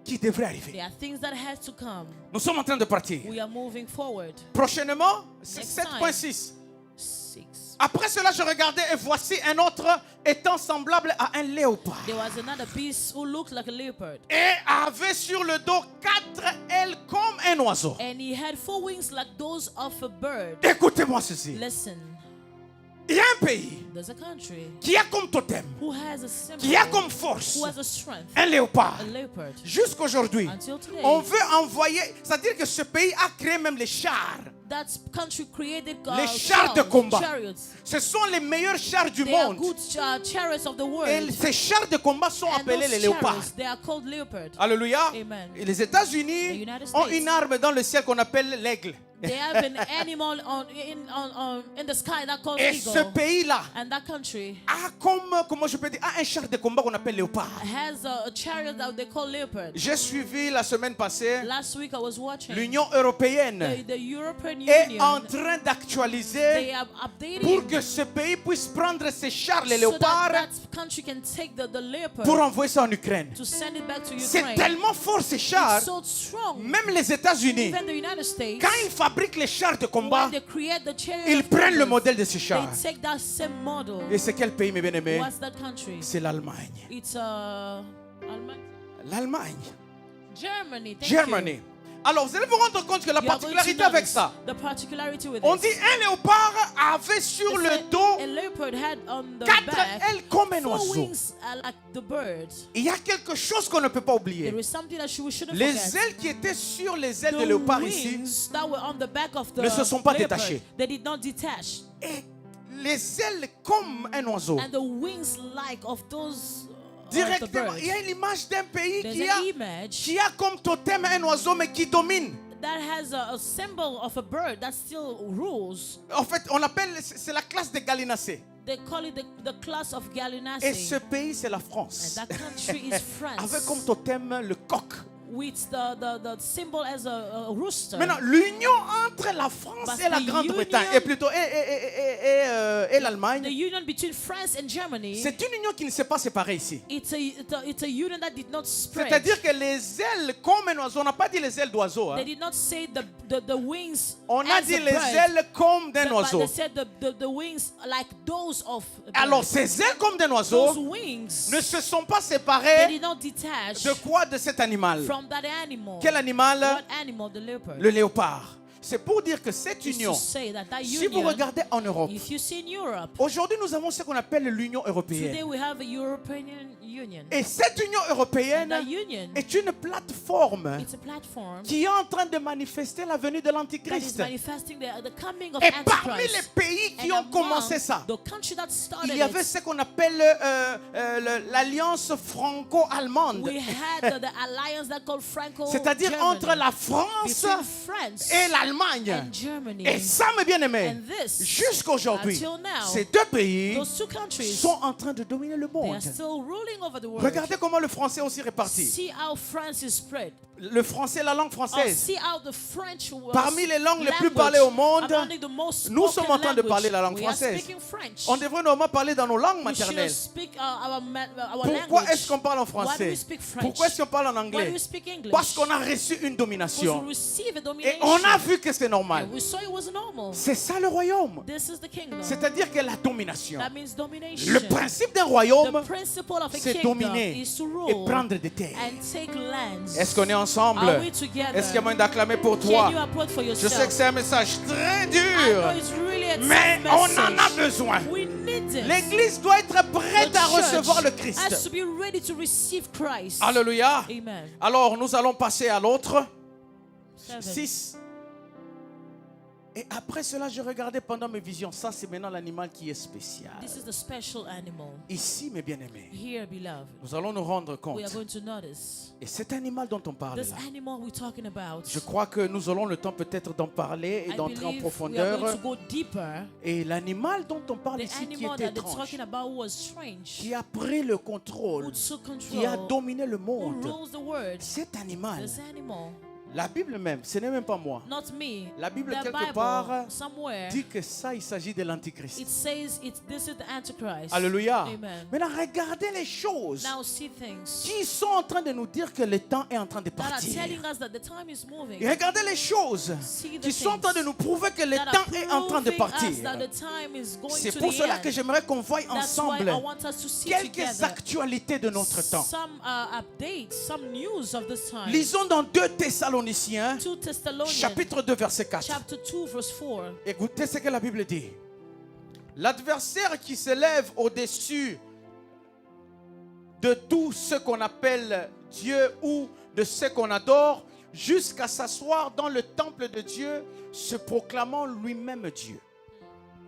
qui devraient arriver. there are things that had to come. Nous sommes en train de partir. We are moving forward. Prochainement, c'est Next 7.6. 6. Après cela, je regardais et voici un autre étant semblable à un léopard. There was another beast who looked like a leopard. Et avait sur le dos 4 ailes comme un oiseau. And he had 4 wings like those of a bird. Écoutez-moi ceci. Listen, Il y a un pays there's a country qui a comme totem, who has a symbol, qui a comme force who has a strength, un léopard. a leopard. Jusqu'aujourd'hui, Until today, on veut envoyer, c'est-à-dire que ce pays a créé même les chars. that country created Les chars de combat. chariots. Ce sont les meilleurs chars du They are monde. good chariots of the world. Et ces chars de combat sont And appelés those les léopards. chariots, they are called leopard. Alléluia. Amen. Et les The États-Unis United ont States. une arme dans le ciel qu'on appelle l'aigle. They have an animal in the sky that called Et ce eagle. pays-là And that country a comme, comment je peux dire, a un char de combat qu'on appelle léopard. has a chariot that they call leopard. J'ai suivi la semaine passée Last week I was watching l'Union européenne the European est Union. en train d'actualiser They are updating pour que ce pays puisse prendre ses chars, les so léopards, that country can take the leopard pour envoyer ça en Ukraine. to send it back to C'est Ukraine. tellement fort ces chars, It's so strong. même les États-Unis, Even the United States, quand ils fabriquent les chars de combat, when they create the chariot ils of prennent le combat, modèle de ces they chars. take that same model. Et c'est quel pays, mes bien-aimés? What's that country? C'est l'Allemagne. It's Alman- L'Allemagne. Germany. Thank Germany. you. Alors, vous allez vous rendre compte que la You are going to particularité avec notice ça, the particularity with on this. dit un léopard avait sur They le say dos a leopard had on the 4 back ailes comme un 4 oiseau. wings like the bird. Il y a quelque chose qu'on ne peut pas oublier. There is something that we shouldn't Les forget. ailes qui étaient sur les ailes de The léopard ici, wings that were on the back of the ne se sont pas leopard, détachés. they did not detach. et les ailes comme un oiseau. And the wings like of those of the Directement, bird. il y a l'image d'un pays There's qui an a, image qui a comme totem un oiseau mais qui domine. that has a symbol of a bird that still rules. En fait, on appelle, c'est la classe des gallinacés. They call it the class of Et Gallinaceae. ce pays, c'est la France. And that country is France. Avec comme totem le coq. With the symbol as a rooster. Maintenant, l'union entre la France But et la the Grande-Bretagne, union- et plutôt et The l'Allemagne, union between France and Germany, c'est une union qui ne s'est pas séparée ici. it's a union that did not spread. C'est-à-dire que les ailes comme un oiseau, on n'a pas dit les ailes d'oiseau, hein. They did not say the wings On a as dit a les bird, ailes comme d'un but oiseau. they said the wings like those of a bird. Alors ces ailes comme d'un Those oiseau wings, ne se sont pas they séparées did not detach de quoi? De cet animal. from that animal. Quel animal? What animal? The leopard. Le léopard. C'est pour dire que cette Is union, to say that si vous union, regardez en Europe, if you see in Europe, aujourd'hui nous avons ce qu'on appelle l'Union today européenne. we have a European Union. Et cette Union And européenne that union, est une plateforme it's a platform qui est en train de manifester la venue de that is l'Antichrist. manifesting the coming of Et parmi les Antichrist. pays qui And ont among commencé ça, the country that started il y avait it, ce qu'on appelle l'alliance franco-allemande. we had the alliance that called Franco. C'est-à-dire entre la France between France et l'Allemagne. l'Allemagne. and Germany. Et ça, mes bien-aimés, And this, jusqu'à aujourd'hui, until now, ces deux pays those two countries, sont en train de dominer le they are monde. still ruling over the world. Regardez comment le français est aussi réparti. See how France is spread. Le français, la langue Or française. see how the French was Parmi les langues les plus language parlées au monde, among the most nous spoken sommes en train de language. parler la langue We are française. speaking French. On devrait normalement parler dans nos langues We should maternelles. speak our Pourquoi language. est-ce qu'on parle en Why do français? we speak French? Pourquoi est-ce qu'on parle en Why do anglais? we speak English? Parce qu'on a reçu une Because domination. we receive a Et domination. on a vu que c'est normal. And we saw it was normal. C'est ça le royaume. This is the kingdom. C'est-à-dire que la domination. That means domination. Le principe d'un The royaume, principle of a c'est kingdom dominer is to et rule prendre des terres. and take lands. Est-ce qu'on est ensemble? Are we together? Est-ce qu'il y a moyen d'acclamer pour Can toi? you applaud for Je yourself? sais que c'est un message très I know dur, it's really a mais tough on en a message. besoin. We need it. L'église doit être prête The à church recevoir le has Christ. to be ready to receive Christ. Alléluia. Amen. Alors, nous allons passer à l'autre. 7. 6. Et après cela, je regardais pendant mes visions. Ça, c'est maintenant l'animal qui est spécial. This is the special animal. Ici, mes bien-aimés, Here, beloved, nous allons nous rendre we compte. are going to notice Et cet animal dont on parle this là, animal we're talking about. je crois que nous aurons le temps peut-être d'en parler et I d'entrer en believe we are profondeur. going to go deeper. Et l'animal dont on parle The ici qui animal est that they're étrange, talking about was strange. qui a pris le contrôle, Who took qui a control? dominé le Who monde. rules the world? Cet animal, This animal, la Bible même, ce n'est même pas moi, not me. La Bible, The quelque Bible, part, somewhere, dit que ça, il s'agit de l'Antichrist. it says this is the Antichrist. Alléluia. Amen. Maintenant, regardez les choses Now see things qui sont en train de nous dire que le temps est en train de that are partir. telling us that the time is moving. Et regardez les choses See the qui sont en train de nous prouver que le that are temps est en train de proving partir. us that the time is going C'est to pour the cela end. que j'aimerais qu'on voie That's why ensemble I want us to see quelques together actualités de notre temps. some updates, some news of this time. Lisons dans 2 Thessaloniciens, 2 Thessalonians chapitre 2, verset 4. chapter 2 verse 4. Écoutez ce que la Bible dit. L'adversaire qui s'élève au-dessus de tout ce qu'on appelle Dieu ou de ce qu'on adore, jusqu'à s'asseoir dans le temple de Dieu, se proclamant lui-même Dieu.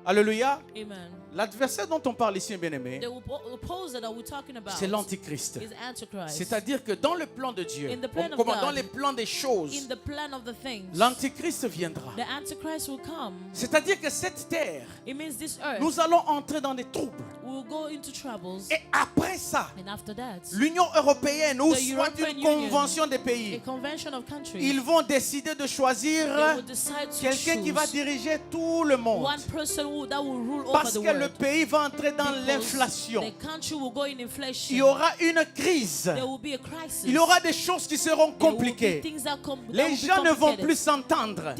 Alléluia. Amen. L'adversaire dont on parle ici, bien-aimé, The opposer that we're talking about c'est l'Antichrist. is Antichrist. C'est-à-dire que dans le plan de Dieu, In the plan of comme God, dans les plans des choses, In the plan of the things, l'Antichrist viendra. the Antichrist will come. C'est-à-dire que cette terre, It means this earth nous allons entrer dans des troubles. will go into troubles. Et après ça, And after that, l'Union européenne ou The soit European une Union, convention des a pays, convention of countries, ils vont décider de choisir they will decide to quelqu'un qui va choose diriger tout le monde. one person that will rule over Parce the que le world. pays va entrer dans Because l'inflation. the country will go in inflation. Il y aura une crise. There will be a crisis. Il y aura des choses qui seront There will be compliquées. things that Les gens ne vont plus s'entendre.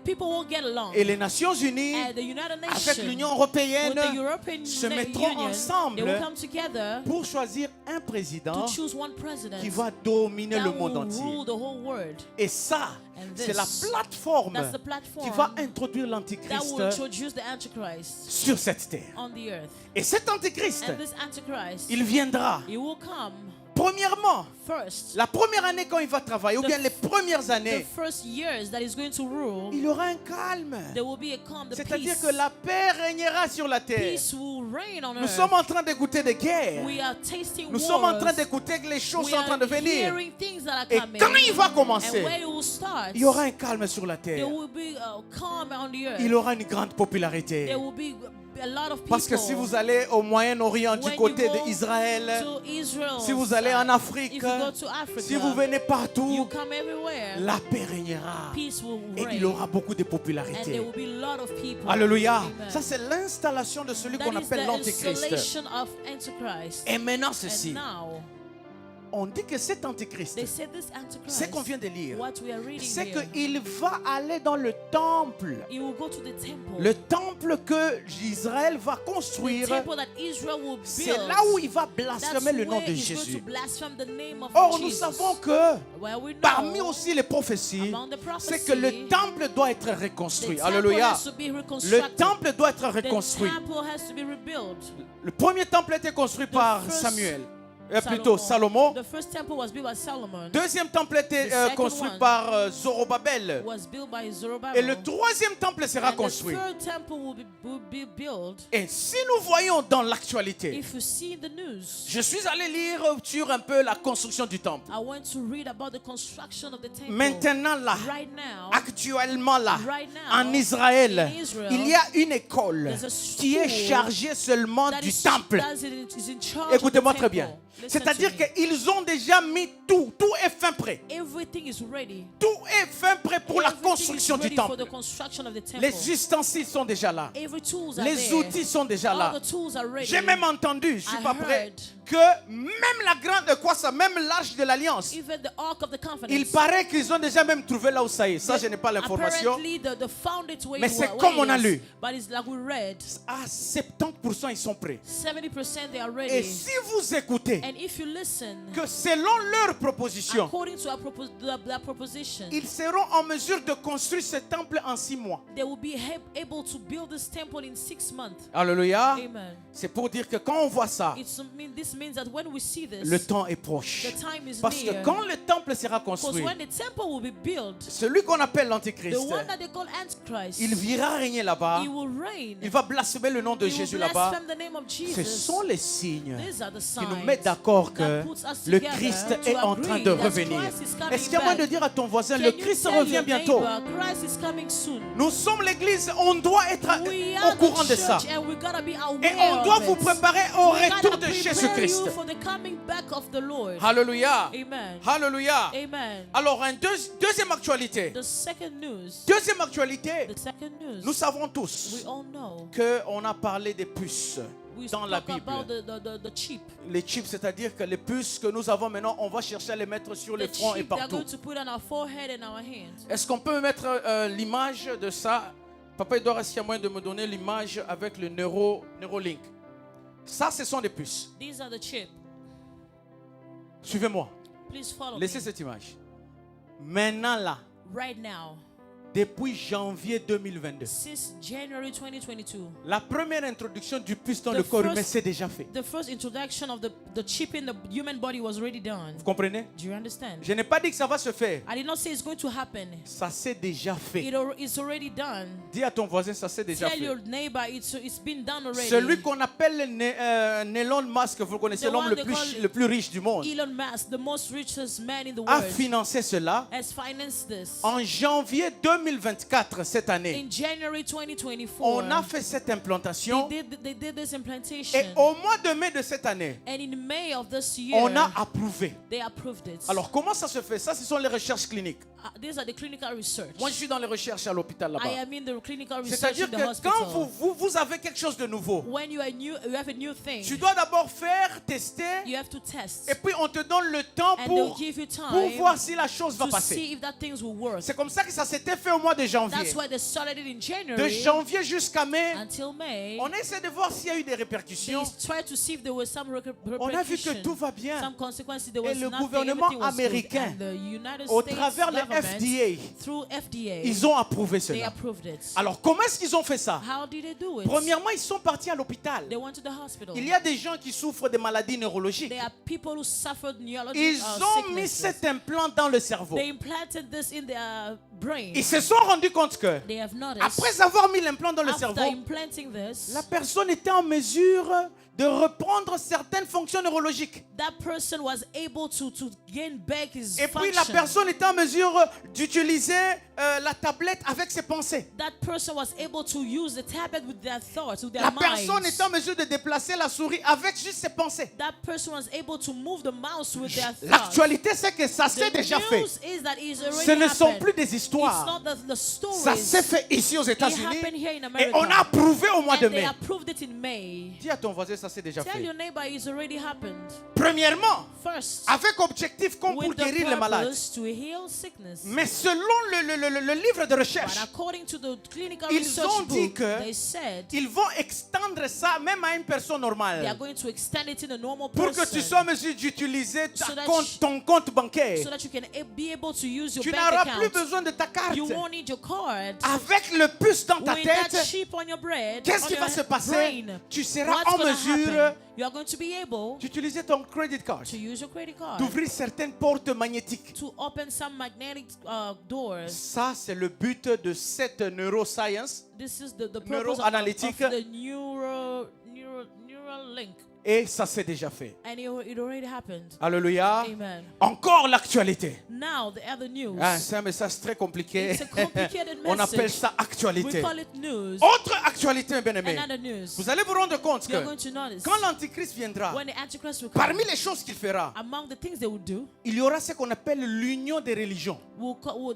People won't get along. Et les Nations Unies, And the United avec Nations, l'Union with européenne, the European se mettront Union, ensemble they will come together pour choisir un to président choose one president qui va dominer that le will monde entier. rule the whole world. Et ça, And c'est la this, plateforme that's the platform qui va introduire that l'Antichrist will introduce the Antichrist sur cette terre. on the earth. Et cet Antichrist, And this Antichrist, il viendra. he will come Premièrement, first. la première année quand il va travailler, ou bien les premières The années, first years that he's going to rule, il y aura un calme. there will be a calm, the C'est-à-dire peace. que la paix régnera sur la terre. Peace will reign on Nous earth. sommes en train d'écouter des guerres. We are tasting Nous wars. sommes en train d'écouter que les choses We sont en train de are venir. hearing things that are Et coming. quand il va commencer, And when it will start, il y aura un calme sur la there terre. will be a calm on the earth. Il aura une grande popularité. There will be a lot of people. Parce que si vous allez au Moyen-Orient du When côté you go d'Israël, to Israel, si vous allez en Afrique, if you go to Africa, si vous venez you partout, come everywhere, la paix régnera. peace will Et reign. il aura beaucoup de And there popularité. will be a lot of people. Alléluia. Amen. Ça, c'est l'installation de celui That qu'on is appelle the l'Antéchrist. installation of Antichrist. Et maintenant, And ceci. now, On dit que cet Antéchrist, they said this Antichrist, c'est qu'on vient de lire, what we are reading c'est here, qu'il va aller dans le temple. he will go to the temple. Le temple que Israël va The construire, temple that Israel will c'est build. là où il va That's blasphémer le nom where de he's going to Jésus. blaspheme the name of Or, nous Jesus. savons que Well, we know parmi aussi les prophéties, among the c'est que le prophecy, temple doit être the reconstruit. temple Alléluia. has to be Le reconstructed. temple doit être The reconstruit. temple has to be rebuilt. Le premier temple a été construit par first- Samuel. plutôt Salomon. The first temple was built by Solomon. Deuxième temple était The second construit one par Zorobabel. was built by Zerubbabel. Et le troisième temple sera And construit. the third temple will be built. Et si nous voyons dans l'actualité, If you see in the news, je suis allé lire sur un peu la construction du temple. I want to read about the construction of the temple. Maintenant là, Right now, actuellement là, right now, en Israël, in Israel, il y a une école there's a qui est school chargée seulement that du is- temple. that is in charge of the Écoutez-moi très temple. bien. Listen C'est-à-dire to me. qu'ils ont déjà mis tout est fin prêt. Everything is ready. Tout est fin prêt pour la Everything construction is du ready for temple. the construction of the temple. Les ustensiles sont déjà là. Every tools are Les there. outils sont déjà là. All the tools are ready. J'ai même entendu, je suis I pas prêt, heard. que même la grande, quoi ça, même l'arche de l'alliance, Even the Ark of the Covenant. il paraît qu'ils ont déjà même trouvé là où ça est. Ça, je n'ai pas l'information. Apparently, the found its way Mais to c'est where comme it on a is. lu. But it's like we read. À 70% ils sont prêts. 70% they are Et ready. si vous écoutez And if you listen, que selon leur proposition, according to our their proposition, ils seront en mesure de construire ce temple en 6 mois. they will be able to build this temple in 6 months. Alléluia. Amen. C'est pour dire que quand on voit ça, This means that when we see this, le temps est proche. the time is Parce que near. quand le temple sera Because construit, when the temple will be built, celui qu'on appelle the l'Antichrist, one that they call Antichrist, il viendra régner là-bas. he will reign. Il va blasphémer le nom de He will Jésus là-bas. blaspheme the name of Ce Jesus. sont les signes These are the qui nous signs mettent d'accord que that puts us le together Christ to est en agree train de that revenir. Christ is coming Est-ce qu'il y a moyen de back. dire à ton voisin, Can le you Christ tell revient your bientôt? neighbor, Christ is coming soon. Nous sommes l'église, on doit être We au are courant the de ça. church and we gotta be aware Et on doit of vous it. préparer au We retour gotta de prepare Jésus-Christ. you for the coming back of the Lord. Alléluia. Amen. Alléluia. Amen. Alors, deuxième actualité. The second news. Deuxième actualité. The second news. Nous savons tous We all know. qu'on a parlé des puces We dans la spoke Bible. about the chip. Les chips, c'est-à-dire que les puces que nous avons maintenant, on va chercher à les mettre sur les The fronts et chip they are partout. going to put on our forehead and our hands. Est-ce qu'on peut mettre l'image de ça? Papa Edouard, est-ce qu'il y a moyen de me donner l'image avec le Neuralink? Ça, ce sont des puces. These are the chip. Suivez-moi. Please follow Laissez me. cette image. Maintenant là, Right now, depuis janvier 2022, since January 2022, la première introduction du puce dans The le corps first- humain c'est déjà fait. the first introduction of the chip in the human body was already done. Vous comprenez? Do you understand? Je n'ai pas dit que ça va se faire. I did not say it's going to happen. Ça s'est déjà fait. It's already done. Dis à ton voisin, ça s'est déjà Tell fait. your neighbor it's been done already. Celui qu'on appelle Elon Musk, vous le connaissez, The l'homme one they call le plus riche du monde, Elon Musk, the most richest man in the a world, financé cela has financed this. en janvier 2024 cette année. In January 2024, On a fait cette implantation they did this implantation. et au mois de mai de cette année, And in May of this year, on a approuvé. they approved it. Alors comment ça se fait? Ça, ce sont les recherches cliniques. These are the clinical research. Moi, je suis dans les recherches à l'hôpital I là-bas. am in the clinical research C'est-à-dire in the que hospital. quand vous avez quelque chose de nouveau, When you have a new thing, tu dois d'abord faire, tester, you have to test. et puis on te donne le temps And pour they'll give you time voir si la chose va to passer. see if that things will work. C'est comme ça que ça s'était fait au mois de janvier. That's why they started it in De January janvier jusqu'à mai, until May. on essaie de voir s'il y a eu des They répercussions. tried to see if there was some On a vu que repercussion, tout va bien. some consequences. There Et was le nothing, gouvernement everything was good. américain, And the United au States travers le government, FDA, through FDA, ils ont approuvé they cela. approved it. Alors comment est-ce qu'ils ont fait ça? How did they do it? Premièrement, ils sont partis à l'hôpital. They went to the hospital. Il y a des gens qui souffrent de maladies neurologiques. There are people who suffered neurologic Ils ont mis sicknesses. cet implant dans le cerveau. They implanted this in their brain. Ils se sont rendus compte que They have noticed après avoir mis l'implant dans le after cerveau, implanting this, la personne était en mesure de reprendre certaines fonctions neurologiques. that person was able to gain back his Et puis la function. personne était en mesure d'utiliser la tablette avec ses pensées. That person was able to use the tablet with their thoughts, with their La minds. personne était en mesure de déplacer la souris avec juste ses pensées. That person was able to move the mouse with their thoughts. L'actualité, c'est que ça s'est The déjà fait. news is that it's already Ce ne sont happened. plus des It's histoires. not the stories. Ça s'est fait ici aux It États-Unis happened here in et America. on a approuvé au mois de And they mai. approved it in May. Dis à ton voisin, ça s'est déjà Tell fait. your neighbor it's already happened. Premièrement, First, avec objectif comme pour with the guérir les malades. purpose to heal sickness. Mais selon le livre de But recherche, according to the clinical ils research ont dit book, que they said ils vont extendre ça même à une personne they are normale. going to extend it in a normal Pour person. que tu sois en mesure d'utiliser So that ton compte bancaire. so that you can be able to use your Tu bank n'auras plus account. besoin de ta carte. You won't need your card. Avec le puce dans ta With that tête, chip on your bread, qu'est-ce on qui va your se passer? brain, Tu seras what's en gonna mesure mesure You are going to be able d'utiliser ton credit card, to use your credit card d'ouvrir certaines portes magnétiques. to open some magnetic doors. Ça, c'est le but de cette neuroscience. This is the purpose Neuroanalytique. of the neural link. Et ça s'est déjà fait. And it already happened. Alléluia. Amen. Encore l'actualité. Now, the other news. Ah, c'est un message très compliqué. It's a complicated On appelle message. ça We actualité. call it news. Autre actualité, bien aimé. Another news. Vous allez vous rendre compte You're que going to notice quand l'Antichrist viendra, when the Antichrist will come, parmi les choses qu'il fera, among the things they will do, il y aura ce qu'on appelle l'union des religions.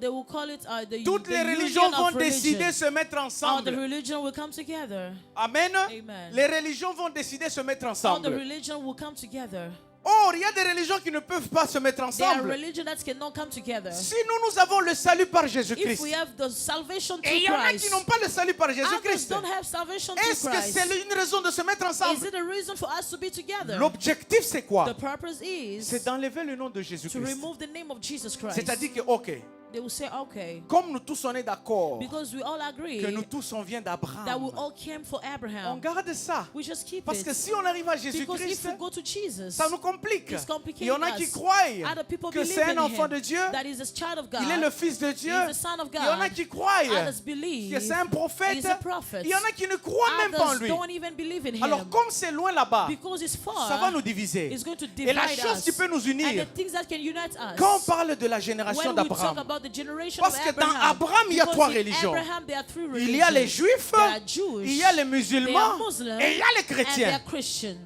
they will call it the Toutes les union religions of vont religion. décider de se mettre All the ensemble. religion will come together. Amen. Amen. Les religions vont décider de se mettre All the ensemble. religion will come together. Or, il y a des religions qui ne peuvent pas se mettre There are ensemble. religions that cannot come together. Si nous avons le salut par If Jésus-Christ, we have the salvation et il y through en a qui Christ, n'ont pas le salut par others Jésus-Christ, don't have salvation est-ce through que Christ. c'est une raison de se mettre Is ensemble? it a reason for us to be together? L'objectif, c'est quoi? The purpose is C'est d'enlever le nom de to Jésus-Christ. remove the name of Jesus Christ. C'est-à-dire que, ok, They will say, okay, comme nous tous on est d'accord because we all agree que nous tous on vient that we d'Abraham, all came for on Abraham. garde ça. We just keep Parce que it. si on arrive à Because Jésus-Christ, if we go to Jesus, ça nous complique. it's complicated Il y en a qui us. croient Other people que believe c'est un in enfant him, de Dieu, that is a child of God. il est le fils de Dieu. He's the son of Il y en a God. qui croient Others believe que c'est un prophète. he's a prophet. Il y en a qui ne croient même pas en Others lui. don't even believe in him. Alors comme c'est loin là-bas, Because it's far, ça va nous diviser. it's going to Et la divide chose us. qui peut nous And unir, the things that can unite us. quand on parle de la génération When we talk d'Abraham, about the generation parce of que dans Abraham, Abraham, il y a because trois in religions. Abraham, there are three Il y a les religions. juifs, There are Jewish, il y a les there musulmans are Muslims, et il y a les and there chrétiens. are Christian.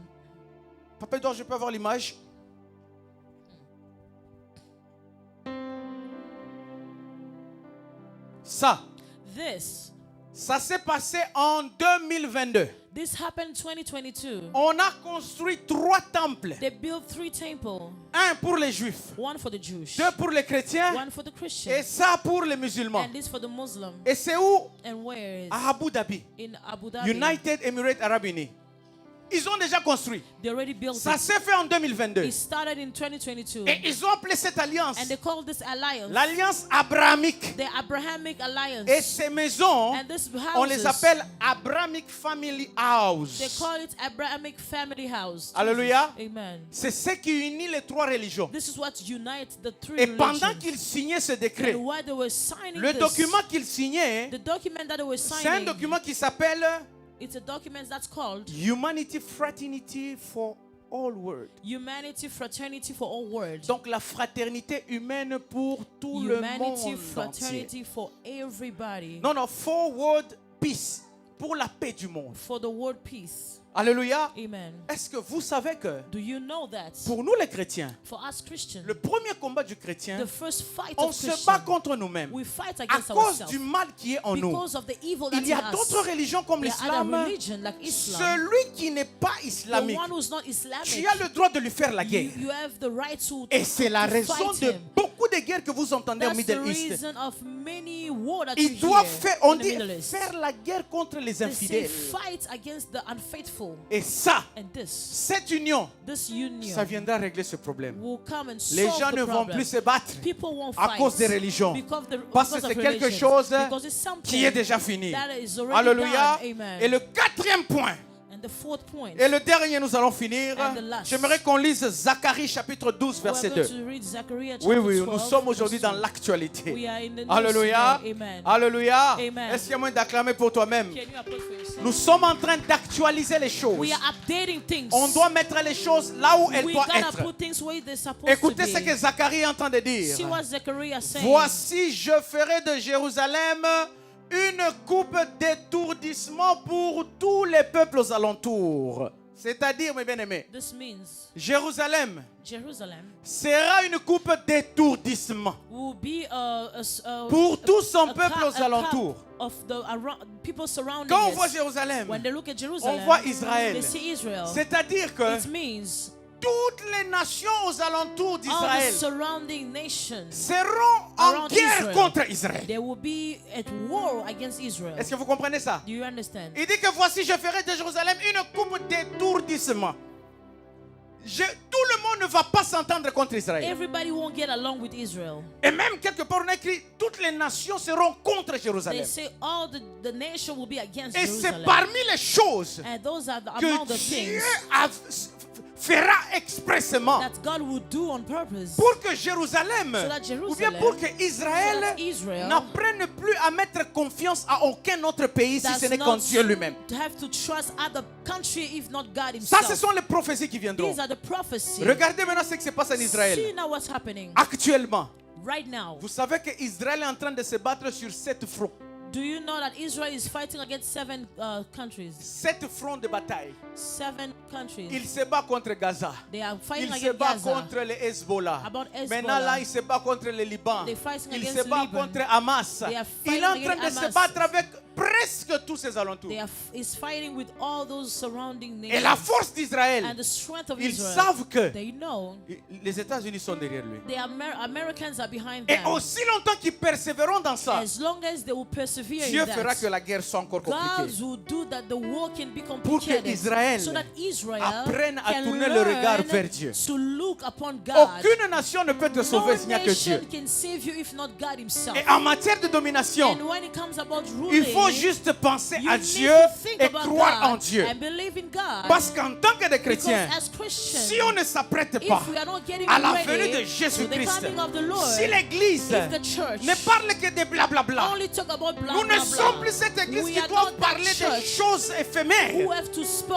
Papa Edouard, je peux avoir l'image? Ça s'est passé en 2022. This happened in 2022. On a construit 3 temples. They built 3 temples. Un pour les juifs, One for the Jewish, 2 pour les chrétiens one for the et Christian, ça pour les musulmans. and this for the Muslim. Et c'est où? And where is? À Abu Dhabi, In Abu Dhabi. United Emirates Arab Unis. Ils ont déjà construit. They already built Ça it. s'est fait en 2022. It started in 2022. Et ils ont appelé cette alliance And they called this alliance l'alliance abrahamique. the Abrahamic Alliance. Et ces maisons, And this on les houses, appelle Abrahamic Family they House. call it Abrahamic Family House. Alléluia. Amen. C'est ce qui unit les 3 religions. This is what unites the 3 Et pendant religions. qu'ils signaient ce décret, And while they were signing le this, document qu'ils signaient, the document that they were c'est un signing, document qui s'appelle it's a document that's called Humanity Fraternity for All World. Humanity Fraternity for All World. Donc la fraternité humaine pour tout le Humanity monde entier. Fraternity for everybody. Non, non, for world peace, pour la paix du monde. For the world peace. Alléluia. Amen. Est-ce que vous savez que Do you know that pour nous les chrétiens, for us Christians, le premier combat du chrétien, the first fight on of se Christian, bat contre nous-mêmes we fight à against cause ourselves du mal qui est en nous. because of the evil Il that's y in a us. d'autres religions comme There are other l'islam. religion like Islam. Celui qui n'est pas The islamique, one who's not Islamic, tu as le droit de lui faire la guerre. you have the right to Et c'est la to raison fight de him. beaucoup de guerres que vous entendez au That's the Middle East. reason of many wars that you Ils doivent hear faire, on in the dit, Middle East. faire la guerre contre les They say infidèles. fight against the unfaithful. Et ça, And cette union, this union ça viendra régler ce problème. will come and Les solve gens the ne vont problem. plus se battre People won't à fight cause des religions. Parce que because c'est of quelque religions. chose Because it's something qui est déjà fini. that is already Alléluia. done. Amen. Et le 4e point, And the 4th point, et le dernier, nous allons finir. And the last. J'aimerais qu'on lise Zacharie chapitre 12, we're verset going 2. to read Zechariah Oui, chapter oui, 12, nous sommes aujourd'hui verse dans 2. l'actualité. We are in the news Alléluia. today. Amen. Alléluia. Amen. Est-ce qu'il y a moyen d'acclamer pour toi-même? Can you applaud for yourself? Nous sommes en train d'actualiser les choses. We are updating things. On doit mettre les choses là où elles We doivent gotta être. put things where they're supposed Écoutez to ce be. que Zacharie est en train de dire. See what Zechariah is saying. Voici, je ferai de Jérusalem une coupe d'étourdissement pour tous les peuples aux alentours. C'est-à-dire, mes bien-aimés, This means Jérusalem Jerusalem sera une coupe d'étourdissement will be pour tout son a peuple aux cup alentours. of the people surrounding Quand on it. voit Jérusalem, When they look at on Jerusalem, voit Israël. they see Israel. C'est-à-dire que It means toutes les nations aux alentours all the d'Israël surrounding nations, seront en around guerre Israel. contre Israël. they will be at war against Israel. Est-ce que vous comprenez ça? Do you understand? Il dit que voici, je ferai de Jérusalem une coupe d'étourdissement. Tous le monde ne va pas s'entendre contre Israël. Everybody won't get along with Israel. Et même quelque part, on a écrit toutes les nations seront contre They Jérusalem. say all the nation will be against Et c'est Jerusalem. parmi les choses And those are among que the Dieu things fera expressément that God will do on purpose. pour que Jérusalem, So that ou bien pour que so Israël that Israel n'apprenne plus à mettre confiance à aucun autre pays si ce does n'est qu'en not Dieu lui-même. have to trust other country if not God Ça, ce himself. sont les prophéties qui viendront. These are the prophecies. Regardez maintenant ce qui se passe en See Israël. now what's happening Actuellement, right now. vous savez qu'Israël est en train de se battre sur 7 fronts. Do you know that Israel is fighting against 7 countries? 7 fronts de bataille. 7 countries. Il se bat contre Gaza. They are fighting Il se against bat Gaza. contre le Hezbollah. About Hezbollah. Maintenant là, il se bat contre le Liban. They're fighting Il against se bat Liban. contre Hamas. They are Il est fighting en train de against se Hamas. battre avec presque tous ses alentours. Is fighting with all those surrounding nations. Et la force d'Israël, And the strength of ils Israel. savent que They know les États-Unis sont derrière lui. the Americans are behind Et them. aussi longtemps qu'ils persévéreront dans ça, As long as they will persevere Dieu in fera que that, la guerre soit encore compliquée. God will do that the war can be Pour que complicated. Israël So that Israel apprenne à can tourner le regard learn vers Dieu. to look upon God. Aucune nation ne peut te sauver s'il n'y a que nation Dieu. can save you if not God himself. Et en matière de domination, And when it comes about ruling, il faut juste penser you à need Dieu to think et about croire en God Dieu. and believe in God. Parce qu'en tant que des Because chrétiens, as Christians, si on ne s'apprête pas if we are not getting à la ready venue de to the Jésus-Christ, coming of the Lord, si l'Église if the church ne parle que de blablabla, only talk about blah, nous ne blah, sommes blah, plus cette Église we qui are doit not that parler des church choses éphémères. who have to speak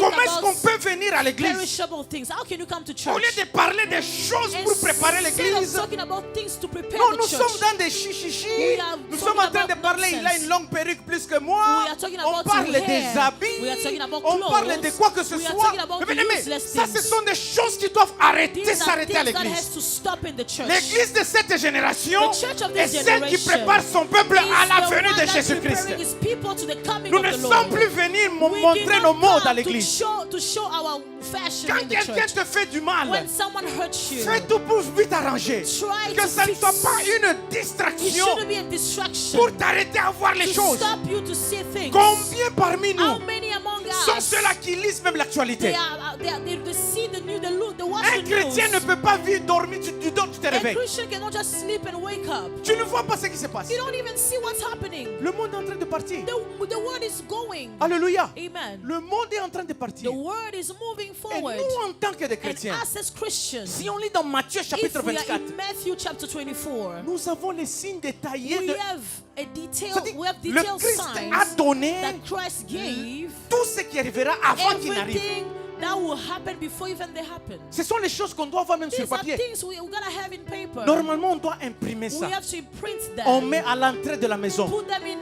Comment est-ce qu'on about peut venir à l'Église perishable things. How can you come to au church? lieu de parler des choses pour préparer Instead of l'Église? talking about things to prepare Non, the nous church, sommes dans des chichichis. We are Nous sommes en train de talking parler. about Il a une longue perruque plus que moi. We are talking On about parle your des hair. habits. We are talking about On clothes. parle de quoi que ce We are soit. talking about Mais bien aimé, useless ça, ce things. sont des choses qui doivent arrêter, These are s'arrêter à things that l'Église. has to stop in the church. L'Église de cette génération The church of est this celle qui generation prépare son peuple is à la the venue one de that's Jésus-Christ. preparing his people to the coming Nous of ne the sommes Lord. plus venus We montrer did nos not modes à come to l'Église. show our fashion Quand in the quelqu'un church. te fait du mal, When someone hurts you, fais tout pour vite arranger. try Que to ça ne fix. soit pas une It distraction shouldn't be a distraction pour t'arrêter à voir les to choses. stop you to see things. Combien parmi How nous many among sont us ceux-là qui lisent même l'actualité? they see the news, they watch Un the chrétien ne news. peut pas vivre, dormir, tu dors, tu te A réveilles. Christian cannot just sleep and wake up. Tu ne vois pas ce qui se passe. You don't even see what's happening. Le monde est en train de partir. The word is going. Alléluia. Amen. Le monde est en train de The partir. word is moving Et forward. nous, en tant que des And chrétiens, us as Christians, si on lit dans Matthieu if chapitre we are 24, in Matthew chapter 24, nous avons les signes détaillés we de... have a detail, C'est-à-dire, we have le detailed Christ a signs donné that Christ gave, tout ce qui arrivera avant qu'il n'arrive. everything that will happen before even they happen. Ce sont les choses qu'on doit avoir même sur These are papier. things we gotta have in paper. Normalement, on doit imprimer We ça. have to print On them, met à l'entrée de la maison. put them in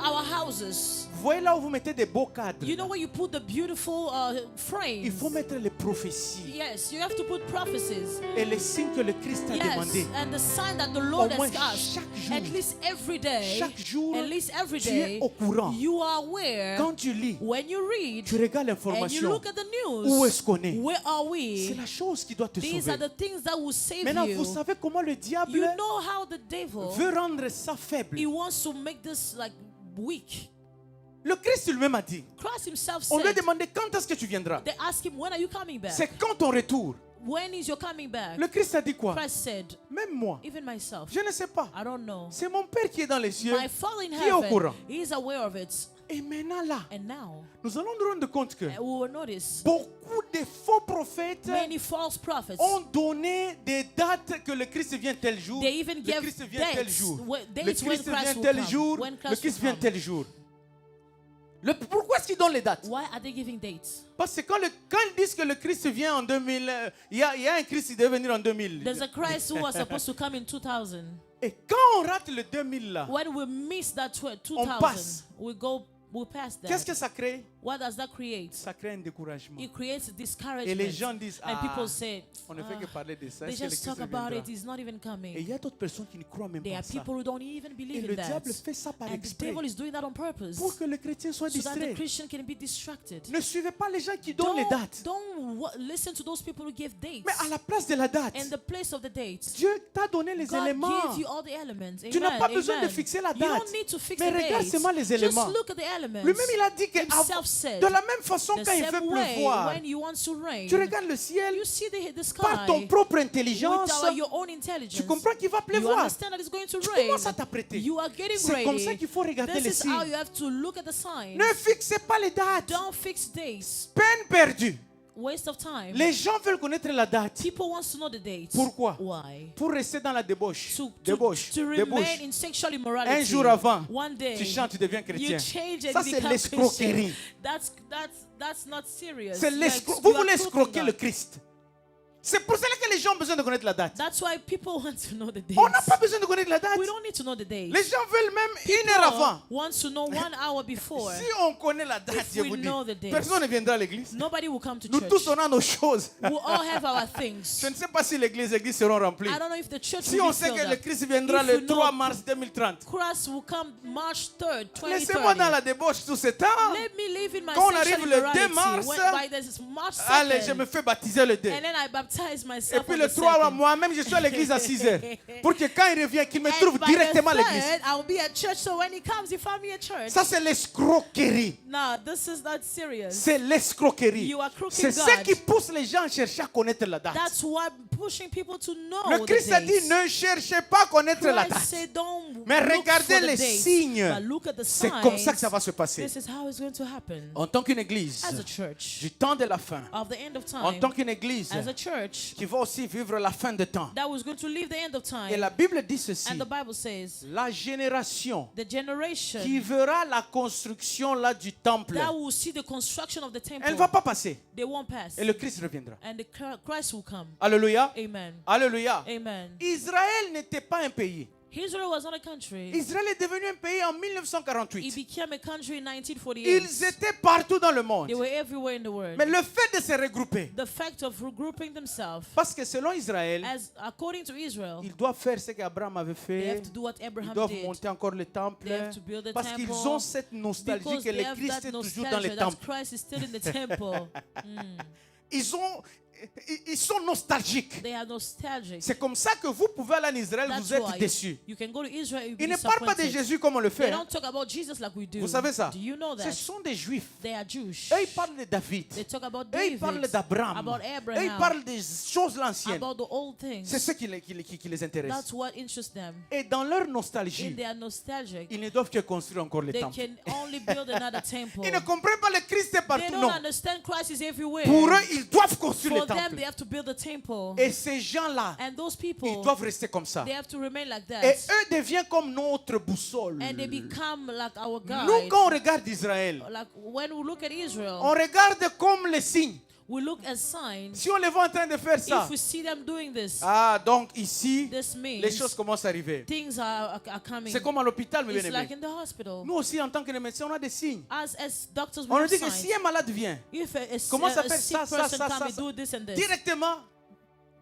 our houses. Vous voyez là où vous mettez des beaux cadres. You know where you put the beautiful frames? Il faut mettre les prophéties Yes, you have to put prophecies. et les signes que le Christ a Yes, demandé. and the sign that the Lord Au moins has asked. chaque jour. At least every day. Chaque jour, At least every tu es day. au courant. You are aware. Quand tu lis, When you read tu regardes and you l'information. look at the news. Où est-ce qu'on est? Where are C'est we? la chose qui doit te These are sauver. the things that will save Maintenant, you. vous savez comment le diable You know how the devil, veut rendre ça faible. he wants to make this like weak. Le Christ lui-même a dit, Christ himself on lui a said, demandé quand est-ce que tu viendras. they asked him, when are you coming back? C'est quand ton retour. When is your coming back? Le Christ a dit quoi? Christ said, Même moi, even myself, je ne sais pas. I don't know. C'est mon Père qui est dans les cieux My Father in qui est au heaven, courant. he is aware of it. Et maintenant là, And now, nous allons nous rendre compte que we will notice beaucoup de faux prophètes many false prophets. ont donné des dates que le Christ vient tel jour. They even Le gave Christ vient tel dates, jour. dates Le when Christ Christ vient will tel come, jour. when Le Christ Christ will vient come. tel jour. Pourquoi est-ce qu'ils donnent les dates? Why are they giving dates? Parce que quand ils disent que le Christ vient en 2000, il y a un Christ qui devait venir en 2000. There's a Christ who was supposed to come in 2000. Et quand on rate le 2000 là, When we miss that 2000, passe. we pass that. qu'est-ce que ça crée? What does that create? Ça crée un découragement. It creates discouragement. Et les gens disent, and people say, on ne fait que parler de ça. they Est-ce que le just Christ talk about viendra? it, he's not even Et coming. il y a d'autres personnes qui ne croient même There pas are ça. people who don't even Et believe le in that. diable fait ça par And the exprès. devil is doing that on purpose. Pour que le chrétien soit So that the distrait. Christian can be distracted. Ne suivez pas les gens qui donnent les dates. Don't listen to those people who give dates. Mais à la place de la date, In the place of the dates, Dieu t'a donné les God éléments. gave you all the elements. Tu n'as Amen, pas besoin de amen. fixer la You date. don't need to fix Mais the regarde dates. seulement les éléments. Just look at the elements. Lui-même, il a dit que Himself said, de la même façon, the quand il same fait way, pleuvoir, when you want to rain, tu regardes le ciel, you see the sky par ton propre with intelligence, your own intelligence. tu comprends qu'il va You pleuvoir. understand that it's going to Tu rain. commences à t'apprêter. You are getting C'est comme ça ready. qu'il faut regarder les This is how signes. you have to look at the signs. Ne fixez pas les dates. Don't fix dates. Peine perdue. Waste of time. Les gens veulent connaître la date. People want to know the dates. Pourquoi? Why? Pour rester dans la débauche. To Débauche. remain Débauche. in sexual immorality. Un jour avant, One day, tu chantes, tu deviens you chrétien. change and Ça, you c'est become l'escroquerie. Christian. That's not serious. C'est Vous voulez escroquer le Christ. C'est pour cela que les gens ont besoin de connaître la date. That's why people want to know the dates. On n'a pas besoin de connaître la date. We don't need to know the dates. Les gens veulent même une heure avant. Want to know 1 hour before. Si on connaît la date, If je we vous dis, know the dates, personne ne viendra à l'église. Nobody will come to Nous church. tous, on a nos choses. We all have our things. Je ne sais pas si les églises seront remplies. I don't know if the church Si will on be sait filled que le up. Christ viendra If le we know 3 mars 2030, Christ will come March 3rd, 2030. laissez-moi dans la débauche tout ce temps. Let me live in my Quand on sexual arrive le 2 immorality. mars, By this March 2nd, Allez, je me fais baptiser le 2. and then I baptize Et myself puis on le the 3, 2nd. moi-même, je suis à l'église à 6 heures. Pour que quand il revient, qu'il me And trouve by directement à the l'église. 3rd, I'll be at church, so when he comes, he found me at church. Ça, c'est l'escroquerie. No, this is not serious. C'est l'escroquerie. You are crooking C'est ce God. qui pousse les gens à chercher à connaître la date. That's what pushing people to know Le the Christ a dit, dates. ne cherchez pas à connaître la Christ date. said, don't Mais look regardez for the les dates, signes. but look at the C'est signs. comme ça que ça va se passer. This is how it's going to happen. En tant qu'une église As a church, du temps de la fin, of the end of en time, tant qu'une église as a church qui va aussi vivre la fin de temps. that was going to leave the end of time. Et la Bible dit ceci, And the Bible says, la génération the generation qui verra la construction là du temple, that will see the construction of the temple, elle ne va pas passer. they won't pass. Et le Christ reviendra. And the Christ will come. Alléluia. Amen. Alléluia. Amen. Israël n'était pas un pays. Israel was not a country. Israël est devenu un pays en It 1948. became a country in 1948. Ils étaient partout dans le monde. They were everywhere in the world. Mais le fait de se regrouper, The fact of regrouping themselves, parce que selon Israël, as according to Israel, ils doivent faire ce qu'Abraham avait they fait. have to do what Ils Abraham doivent did. monter encore le temple. They have to build the Parce qu'ils temple. ont cette nostalgie Because que they le have Christ that est toujours dans nostalgia le that temple. Christ is still in the temple. Ils sont nostalgiques. They are nostalgic. C'est comme ça que vous pouvez aller en Israël, That's vous êtes why déçus. you can go to Israel, you'll Ils be ne parlent pas de disappointed. Jésus comme on le They fait. don't talk about Jesus like we do. Vous savez ça? Do you know Ce that? sont des Juifs. They are Jewish. Eux, ils parlent de David. They talk about Eux, David, ils parlent d'Abraham. about Eux, ils Abraham, parlent des choses anciennes. about the old things. C'est ce qui les intéresse. That's what interests them. Et dans leur In nostalgie, their nostalgic, ils ne doivent que construire encore le they temple. can only build another temple. Ils ne comprennent pas le Christ est They partout. don't Non. understand Christ is everywhere. Pour eux, ils doivent construire For le them, temple. they have to build a temple. Et ces gens-là, And those ils people, doivent rester comme ça. they have to remain like that. Et eux deviennent comme notre boussole. And they become like our Nous, guide. quand on regarde Israël, Like when we look at Israel, on regarde comme les signes. we look at signs. Si on les voit en train de faire ça, If we see them doing this, ah, donc ici, this les means choses commencent à arriver. things are coming. C'est comme à l'hôpital, mes It's like bien-aimés. in the hospital. Nous aussi, en tant que médecins, on a des signes. As doctors, we On nous have dit que signs. si un malade vient, If a commence à sick faire ça, ça, person ça, come ça, and ça. do this and this, directement,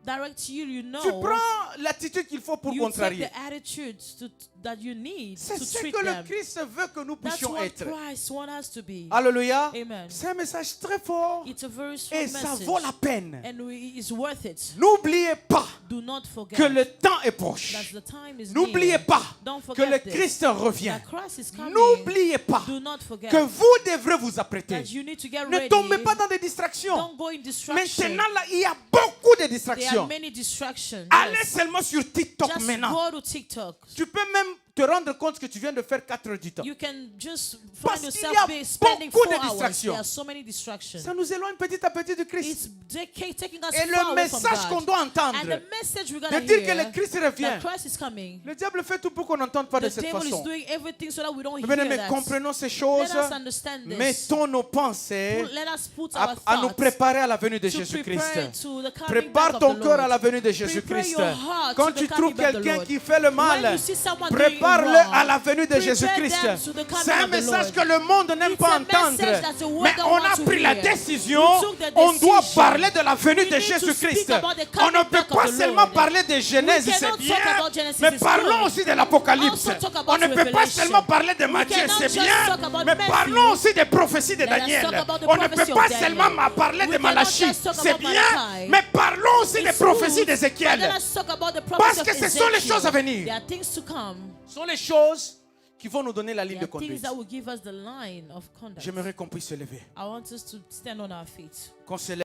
direct you, you know. tu prends l'attitude qu'il faut pour You take contrarier. the attitudes that you need C'est to ce treat que le them. Christ veut que nous That's puissions what être. Christ wants us to be. Alléluia. Amen. C'est un message très fort It's a very strong et ça message. vaut la peine. And it's worth it. N'oubliez pas Do not forget que le temps est proche. that the time is N'oubliez near. pas Don't que forget le this, Christ revient. that Christ is coming. N'oubliez pas Do not forget que vous devrez vous apprêter. that you need to get Ne ready. tombez pas dans des distractions. Don't go in distraction. Maintenant, là, il y a beaucoup de There are distractions. many distractions. Allez Yes. seulement sur TikTok Just maintenant. go to TikTok. Tu peux même te rendre compte que tu viens de faire 4 heures du temps. You can just Parce find qu'il yourself y a spending beaucoup 4 de hours. distractions. There are so many distractions. Ça nous éloigne petit à petit du Christ. It's taking us Et far le away from message qu'on God. doit And entendre, the message we're de gonna dire que hear, le Christ revient. that Christ is coming. Le diable fait tout pour qu'on n'entende pas de The cette devil is façon. doing everything so that we don't Mais hear that. comprenons ces Let choses. us understand this. Mettons nos pensées Let us put à our nous thoughts préparer à la venue de to Jésus-Christ. prepare to the coming Prépare back ton of the cœur à Lord. la venue de Prepare Jésus-Christ. your heart Quand to tu the trouves coming back of the quelqu'un Lord. qui fait le When mal, you see someone prépare-le doing wrong, à la venue de prepare Jésus-Christ. them to the coming C'est un of the message Lord. que le monde n'aime It's pas a entendre. message that the world Mais don't on want a to pris la hear. décision. We took the On doit decision. parler de la venue We de need to Jésus-Christ. speak about the On coming ne peut back of pas the seulement Lord. parler de Genèse, We c'est cannot bien. talk about Genesis, Mais it's parlons good. aussi de l'Apocalypse. Also talk about On ne peut pas Revelation. seulement parler de We Matthieu, cannot c'est just bien. talk about Mais Matthew. parlons aussi des prophéties de Let us Daniel. talk about the On ne peut prophecy pas of Daniel. seulement parler We de cannot Malachie, just talk c'est about bien. Malachi. Mais parlons aussi des It's prophéties good, but d'Ézéchiel. let us talk about the Parce prophecy que of ce sont les Ezekiel. choses à venir. There are things to come. Ce sont les choses qui vont nous donner la ligne There de are things conduite. that will give us the line of conduct. J'aimerais qu'on puisse se lever. I want us to stand on our feet. Qu'on se lève.